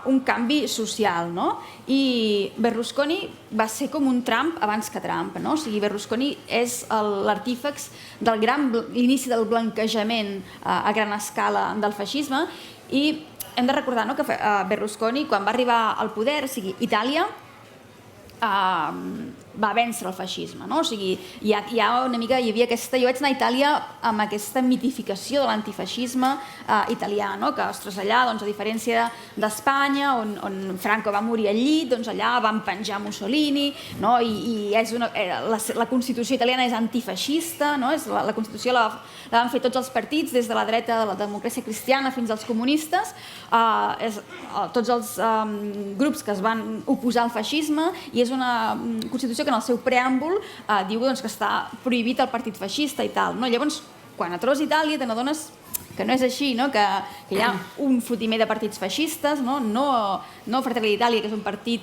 un canvi social, i Berlusconi va ser com un Trump abans que Trump, o sigui, Berlusconi és l'artífex del gran inici del blanquejament a gran escala del feixisme, i hem de recordar que Berlusconi, quan va arribar al poder, o sigui, Itàlia va vèncer el feixisme, o sigui, hi havia aquesta... Jo vaig anar a Itàlia amb aquesta mitificació de l'antifeixisme italià, que, ostres, allà, a diferència d'Espanya, on Franco va morir al llit, allà van penjar Mussolini, i la Constitució italiana és antifeixista, la Constitució la van fer tots els partits, des de la dreta de la democràcia cristiana fins als comunistes, tots els grups que es van oposar al feixisme, i és una Constitució que en el seu preàmbul diu que està prohibit el partit feixista i tal. Llavors, quan et trobes a Itàlia, te n'adones que no és així, que hi ha un fotimer de partits feixistes, no Fratelli d'Italia, que és un partit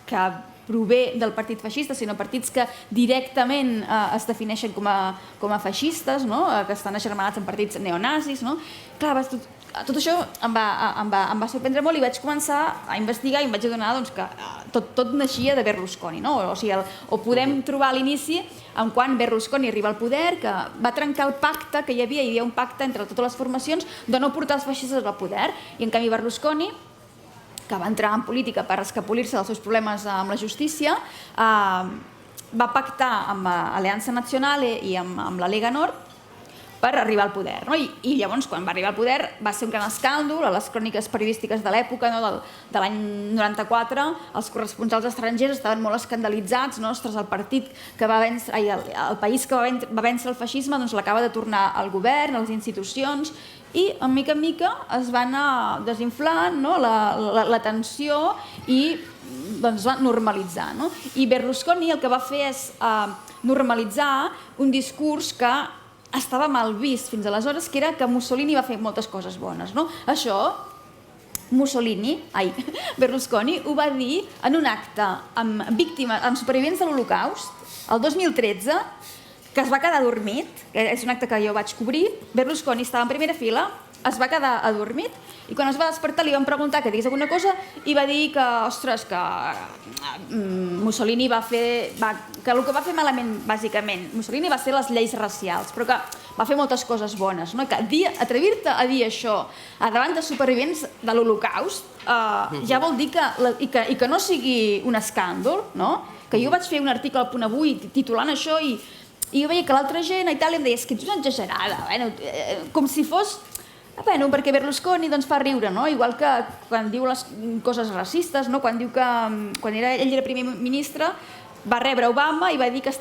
que prové del partit feixista, sinó partits que directament es defineixen com a feixistes, que estan agermanats en partits neonazis. Clar, tot això em va sorprendre molt i vaig començar a investigar i em vaig adonar que tot naixia de Berlusconi. O podem trobar a l'inici en quan Berlusconi arriba al poder, que va trencar el pacte que hi havia un pacte entre totes les formacions de no portar els feixistes al poder, i en canvi Berlusconi, que va entrar en política per escapolir-se dels seus problemes amb la justícia, va pactar amb Alleanza Nazionale i amb la Lega Nord per arribar al poder. I llavors, quan va arribar al poder, va ser un gran escàndol. A les cròniques periodístiques de l'època, de l'any 94, els corresponsals estrangers estaven molt escandalitzats. Ostres, el país que va vèncer el feixisme l'acaba de tornar al govern, a les institucions, i en mica en mica es va anar desinflant la tensió, i va normalitzar. No? I Berlusconi el que va fer és normalitzar un discurs que estava mal vist fins aleshores, que era que Mussolini va fer moltes coses bones. No? Això Berlusconi ho va dir en un acte amb supervivents de l'Holocaust, el 2013, que es va quedar adormit, que és un acte que jo vaig cobrir. Berlusconi estava en primera fila, es va quedar adormit, i quan es va despertar li van preguntar que digués alguna cosa i va dir que, ostres, que Mussolini va fer... que el que va fer malament, bàsicament, Mussolini va ser les lleis racials, però que va fer moltes coses bones, no? Que atrevir-te a dir això davant de supervivents de l'Holocaust ja vol dir que no sigui un escàndol, no? Que jo vaig fer un article al Punt Avui titulant això i jo veia que l'altra gent a Itàlia em deia que ets una exagerada, com si fos... perquè Berlusconi fa riure, no? Igual que quan diu les coses racistes, no? Quan diu que quan ell era primer ministre va rebre Obama i va dir que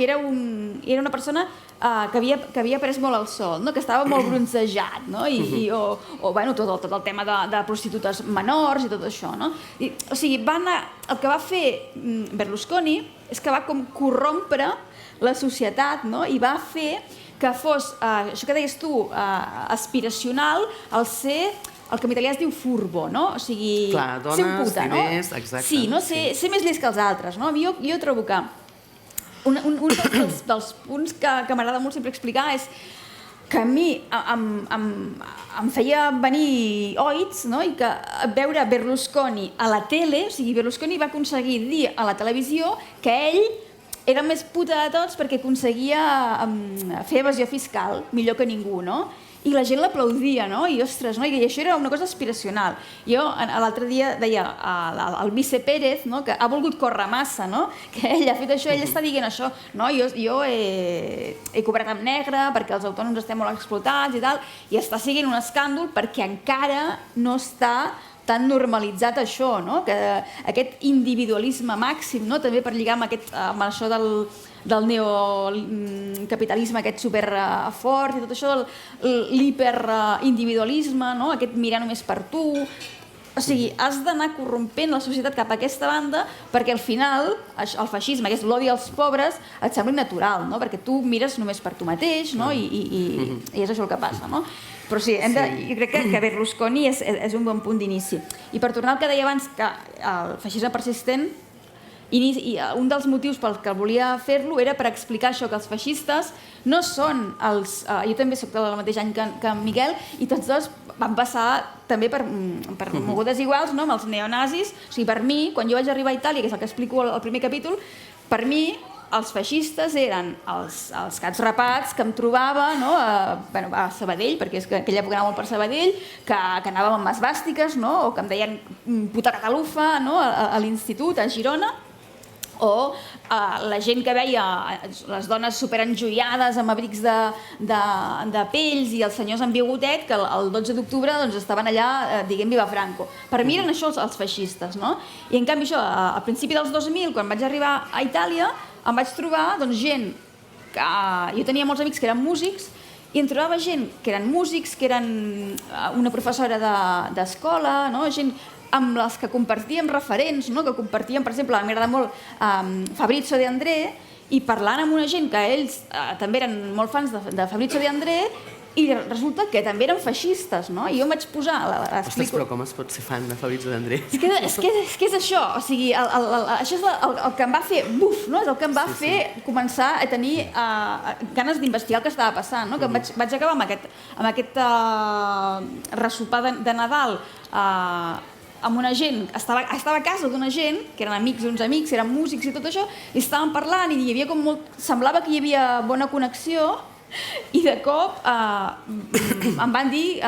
era una persona que havia pres molt el sol, que estava molt bronzejat, o tot el tema de prostitutes menors i tot això. O sigui, el que va fer Berlusconi és que va com corrompre la societat i va fer que fos, això que deies tu, aspiracional, el ser el que en italià es diu furbo, no? O sigui, ser un puta, no? Exacte. Sí, ser més llest que els altres, no? Jo trobo que un dels punts que m'agrada molt sempre explicar és que a mi em feia venir oits, no? I que veure Berlusconi a la tele, o sigui, Berlusconi va aconseguir dir a la televisió que ell era més puta de tots perquè aconseguia fer evasió fiscal millor que ningú, no? I la gent l'aplaudia, no? I ostres, no? I això era una cosa aspiracional. Jo l'altre dia deia al Vice Pérez, no? Que ha volgut córrer massa, no? Que ell ha fet això, ell està dient això, no? Jo he cobrat amb negre perquè els autònoms estem molt explotats i tal, i està sent un escàndol perquè encara no està tan normalitzat això, no? Que aquest individualisme màxim, no? També per lligar amb això del neocapitalisme aquest superfort i tot això, l'hiperindividualisme, no? Aquest mirar només per tu. O sigui, has d'anar corrompent la societat cap a aquesta banda perquè al final el feixisme, que és l'odi als pobres, et sembla natural, no? Perquè tu mires només per tu mateix, no? I és això el que passa, no? Però sí, jo crec que Berlusconi és un bon punt d'inici. I per tornar al que deia abans, que el feixisme persistent, i un dels motius pel que volia fer-lo era per explicar això, que els feixistes no són els... Jo també soc del mateix any que en Miguel, i tots dos van passar també per mogudes iguals, no? Amb els neonazis. O sigui, per mi, quan jo vaig arribar a Itàlia, que és el que explico al primer capítol, per mi els feixistes eren els cats rapats que em trobava a Sabadell, perquè és que en aquella època anava molt per Sabadell, que anàvem amb esbàstiques, o que em deien puta catalufa a l'institut, a Girona, o la gent que veia les dones superenjoiades amb abrics de pells i els senyors amb bigotet que el 12 d'octubre estaven allà dient Viva Franco. Per mi eren això els feixistes, no? I en canvi això, al principi dels 2000, quan vaig arribar a Itàlia, em vaig trobar gent que... Jo tenia molts amics que eren músics i em trobava gent que eren músics, que eren una professora d'escola, gent amb les que compartíem referents, que compartíem, per exemple, m'agrada molt Fabrizio De André, i parlant amb una gent que ells també eren molt fans de Fabrizio De André, i resulta que també eren feixistes, no? I jo em vaig posar... Ostres, però com es pot ser fan de Fabrizio De André? És que és això, o sigui, això és el que em va fer buf, no? És el que em va fer començar a tenir ganes d'investigar el que estava passant, no? Que vaig acabar amb aquest ressopar de Nadal amb una gent, estava a casa d'una gent, que eren amics d'uns amics, eren músics i tot això, i estàvem parlant i hi havia com molt... Semblava que hi havia bona connexió i de cop em van dir...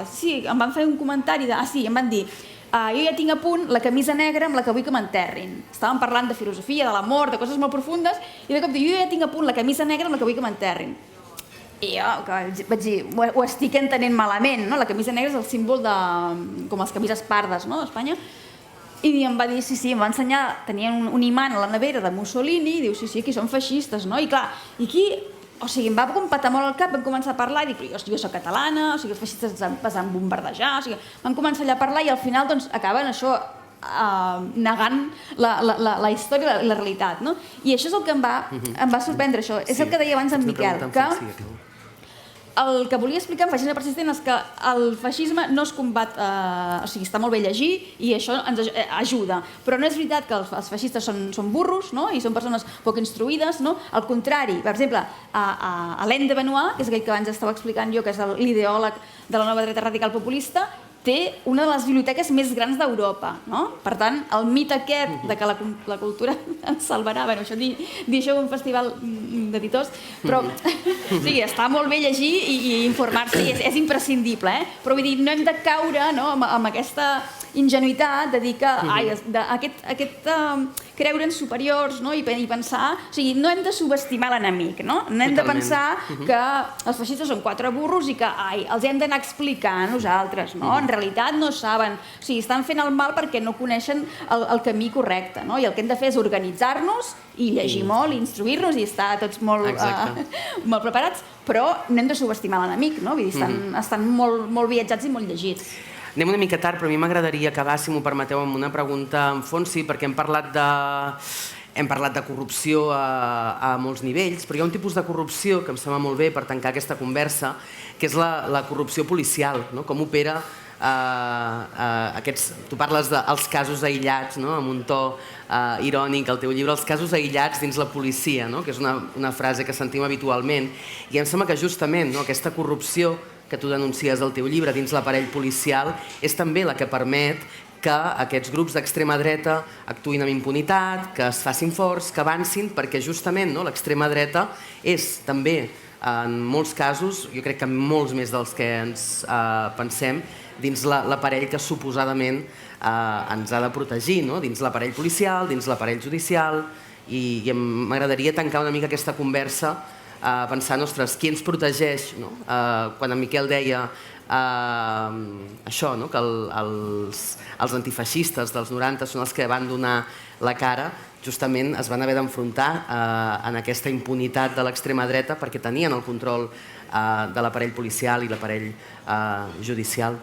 Sí, em van fer un comentari de... Sí, em van dir... Jo ja tinc a punt la camisa negra amb la que vull que m'enterrin. Estàvem parlant de filosofia, de l'amor, de coses molt profundes, i de cop diu, jo ja tinc a punt la camisa negra amb la que vull que m'enterrin. I jo vaig dir, ho estic entenent malament, no? La camisa negra és el símbol de... com les camises pardes, no?, d'Espanya. I em va dir, sí, em va ensenyar, tenien un imant a la nevera de Mussolini, i diu, sí, aquí són feixistes, no? I clar, i aquí, o sigui, em va compatar molt el cap, vam començar a parlar, i dic, jo soc catalana, o sigui, els feixistes es van bombardejar, o sigui, vam començar allà a parlar, i al final, doncs, acaben això, negant la història i la realitat, no? I això és el que em va sorprendre, això. És el que deia abans en Miquel, que el que volia explicar en Feixisme persistent és que el feixisme no es combat, o sigui, està molt bé llegir i això ens ajuda, però no és veritat que els feixistes són burros, no? I són persones poc instruïdes, no? Al contrari, per exemple, Alain de Benoist, que és aquell que abans estava explicant jo, que és l'ideòleg de la nova dreta radical populista, té una de les biblioteques més grans d'Europa, no? Per tant, el mite aquest de que la cultura ens salvarà, bueno, això dir-ho un festival d'editors, però sí, està molt bé llegir i informar-se, i és imprescindible, però vull dir, no hem de caure amb aquesta ingenuïtat de dir que aquest creure'ns superiors i pensar, o sigui, no hem de subestimar l'enemic, no? No hem de pensar que els feixistes són 4 burros i que els hem d'anar a explicar a nosaltres, no? En realitat no saben, o sigui, estan fent el mal perquè no coneixen el camí correcte, no? I el que hem de fer és organitzar-nos i llegir molt, instruir-nos i estar tots molt preparats, però no hem de subestimar l'enemic, no? Vull dir, estan molt viatjats i molt llegits. Anem una mica tard, però a mi m'agradaria acabar, si m'ho permeteu, amb una pregunta en fons, sí, perquè hem parlat de corrupció a molts nivells, però hi ha un tipus de corrupció que em sembla molt bé per tancar aquesta conversa, que és la corrupció policial, no? Com opera aquests... Tu parles dels casos aïllats, no? Amb un to irònic al teu llibre, els casos aïllats dins la policia, no? Que és una frase que sentim habitualment, i em sembla que justament aquesta corrupció que tu denuncies al teu llibre dins l'aparell policial és també la que permet que aquests grups d'extrema dreta actuïn amb impunitat, que es facin forts, que avancin, perquè justament l'extrema dreta és també, en molts casos, jo crec que molts més dels que ens pensem, dins l'aparell que suposadament ens ha de protegir, dins l'aparell policial, dins l'aparell judicial, i m'agradaria tancar una mica aquesta conversa pensant, ostres, qui ens protegeix? Quan en Miquel deia això, que els antifeixistes dels 90 són els que van donar la cara, justament es van haver d'enfrontar en aquesta impunitat de l'extrema dreta perquè tenien el control de l'aparell policial i l'aparell judicial.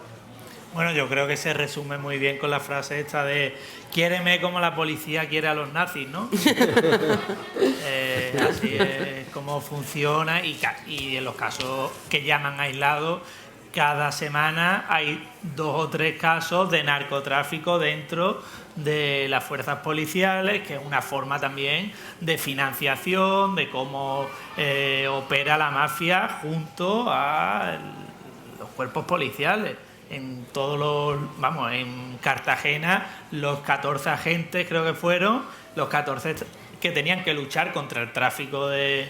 Bueno, yo creo que se resume muy bien con la frase esta de quiéreme como la policía quiere a los nazis, ¿no? Así es como funciona y en los casos que llaman aislados, cada semana hay 2 o 3 casos de narcotráfico dentro de las fuerzas policiales, que es una forma también de financiación, de cómo opera la mafia junto a los cuerpos policiales. En en Cartagena, los 14 agentes, creo que fueron, los 14 que tenían que luchar contra el tráfico de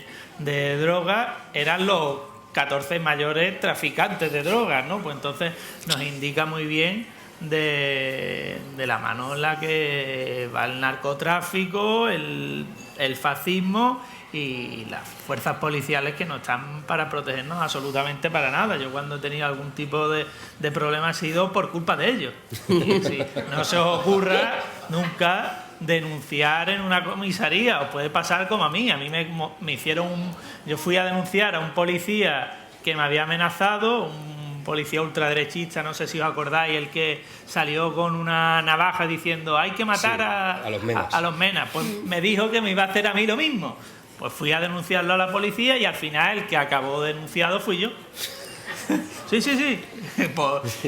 drogas, eran los 14 mayores traficantes de drogas, ¿no? Pues entonces nos indica muy bien de la mano en la que va el narcotráfico, el fascismo y las fuerzas policiales, que no están para protegernos absolutamente para nada. Yo cuando he tenido algún tipo de problema ha sido por culpa de ellos. Y si no se os ocurra nunca denunciar en una comisaría, os puede pasar como a mí. A mí me hicieron yo fui a denunciar a un policía que me había amenazado, un policía ultraderechista, no sé si os acordáis, el que salió con una navaja diciendo hay que matar a los menas. Pues me dijo que me iba a hacer a mí lo mismo. Pues fui a denunciarlo a la policía y al final el que acabó denunciado fui yo. Sí.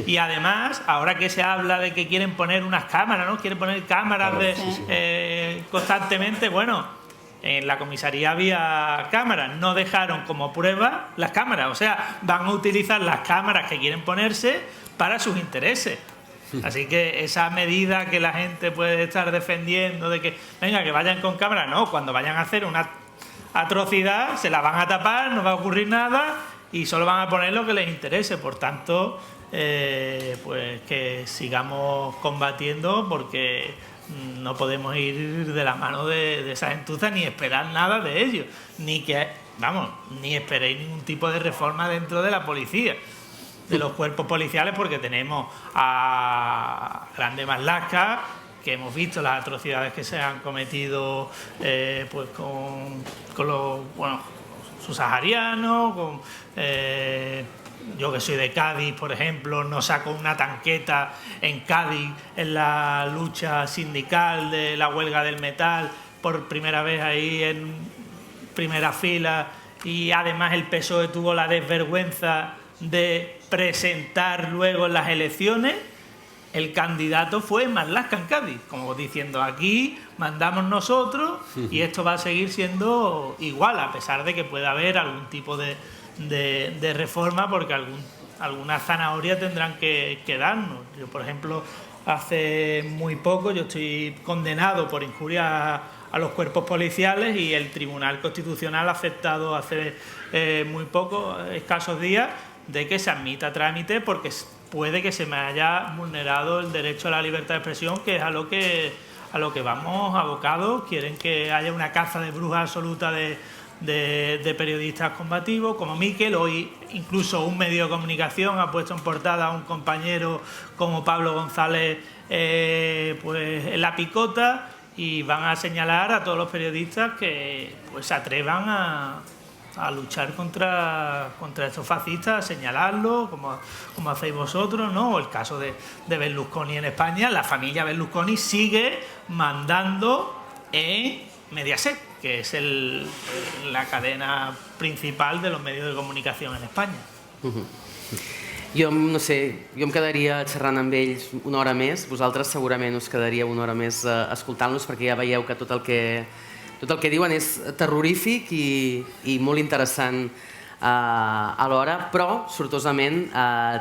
Y además, ahora que se habla de que quieren poner unas cámaras, ¿no? Quieren poner cámaras constantemente. Bueno, en la comisaría había cámaras, no dejaron como prueba las cámaras. O sea, van a utilizar las cámaras que quieren ponerse para sus intereses. Así que esa medida que la gente puede estar defendiendo de que, venga, que vayan con cámaras, no, cuando vayan a hacer una atrocidad se la van a tapar, no va a ocurrir nada y solo van a poner lo que les interese. Por tanto, pues que sigamos combatiendo, porque no podemos ir de la mano de esa gentuza ni esperar nada de ellos, ni esperéis ningún tipo de reforma dentro de la policía, de los cuerpos policiales, porque tenemos a Grande Marlaska, que hemos visto las atrocidades que se han cometido pues con los subsaharianos, yo que soy de Cádiz, por ejemplo, no saco una tanqueta en Cádiz en la lucha sindical de la huelga del metal, por primera vez ahí en primera fila, y además el PSOE tuvo la desvergüenza de presentar luego en las elecciones, el candidato fue Marlaska en Cádiz, como diciendo aquí mandamos nosotros y esto va a seguir siendo igual, a pesar de que pueda haber algún tipo de reforma, porque algunas zanahorias tendrán que darnos. Yo, por ejemplo, hace muy poco yo estoy condenado por injuria a los cuerpos policiales y el Tribunal Constitucional ha aceptado hace muy pocos, escasos días, de que se admita a trámite porque puede que se me haya vulnerado el derecho a la libertad de expresión, que es a lo que vamos abocados. Quieren que haya una caza de brujas absoluta de periodistas combativos como Miquel. Hoy incluso un medio de comunicación ha puesto en portada a un compañero como Pablo González pues en la picota, y van a señalar a todos los periodistas que pues se atrevan a luchar contra estos fascistas, a señalarlos, como hacéis vosotros, ¿no? O el caso de Berlusconi en España. La familia Berlusconi sigue mandando en Mediaset, que es la cadena principal de los medios de comunicación en España. Jo no sé, jo em quedaria xerrant amb ells una hora més, vosaltres segurament us quedaríeu una hora més escoltant-los, perquè ja veieu que tot el que diuen és terrorífic i molt interessant alhora, però sortosament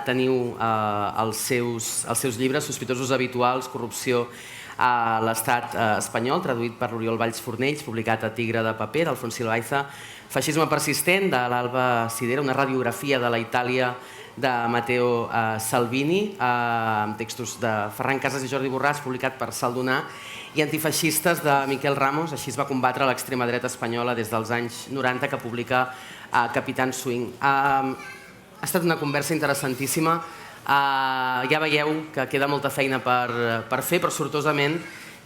teniu els seus llibres Sospitosos habituals, Corrupció a l'estat espanyol, traduït per l'Oriol Valls Fornells, publicat a Tigre de paper, d'Alfonsí Loaiza, Feixisme persistent, de l'Alba Sidera, una radiografia de la Itàlia de Matteo Salvini, amb textos de Ferran Casas i Jordi Borràs, publicat per Saldonar, i Antifeixistes de Miquel Ramos, així es va combatre l'extrema dreta espanyola des dels anys 90, que publica Capitán Swing. Ha estat una conversa interessantíssima. Ja veieu que queda molta feina per fer, però sortosament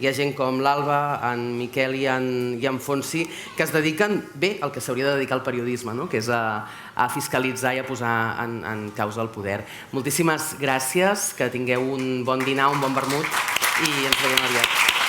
hi ha gent com l'Alba, en Miquel i en Fonsi, que es dediquen bé al que s'hauria de dedicar al periodisme, que és a fiscalitzar i a posar en causa el poder. Moltíssimes gràcies, que tingueu un bon dinar, un bon vermut, i ens veiem aviat.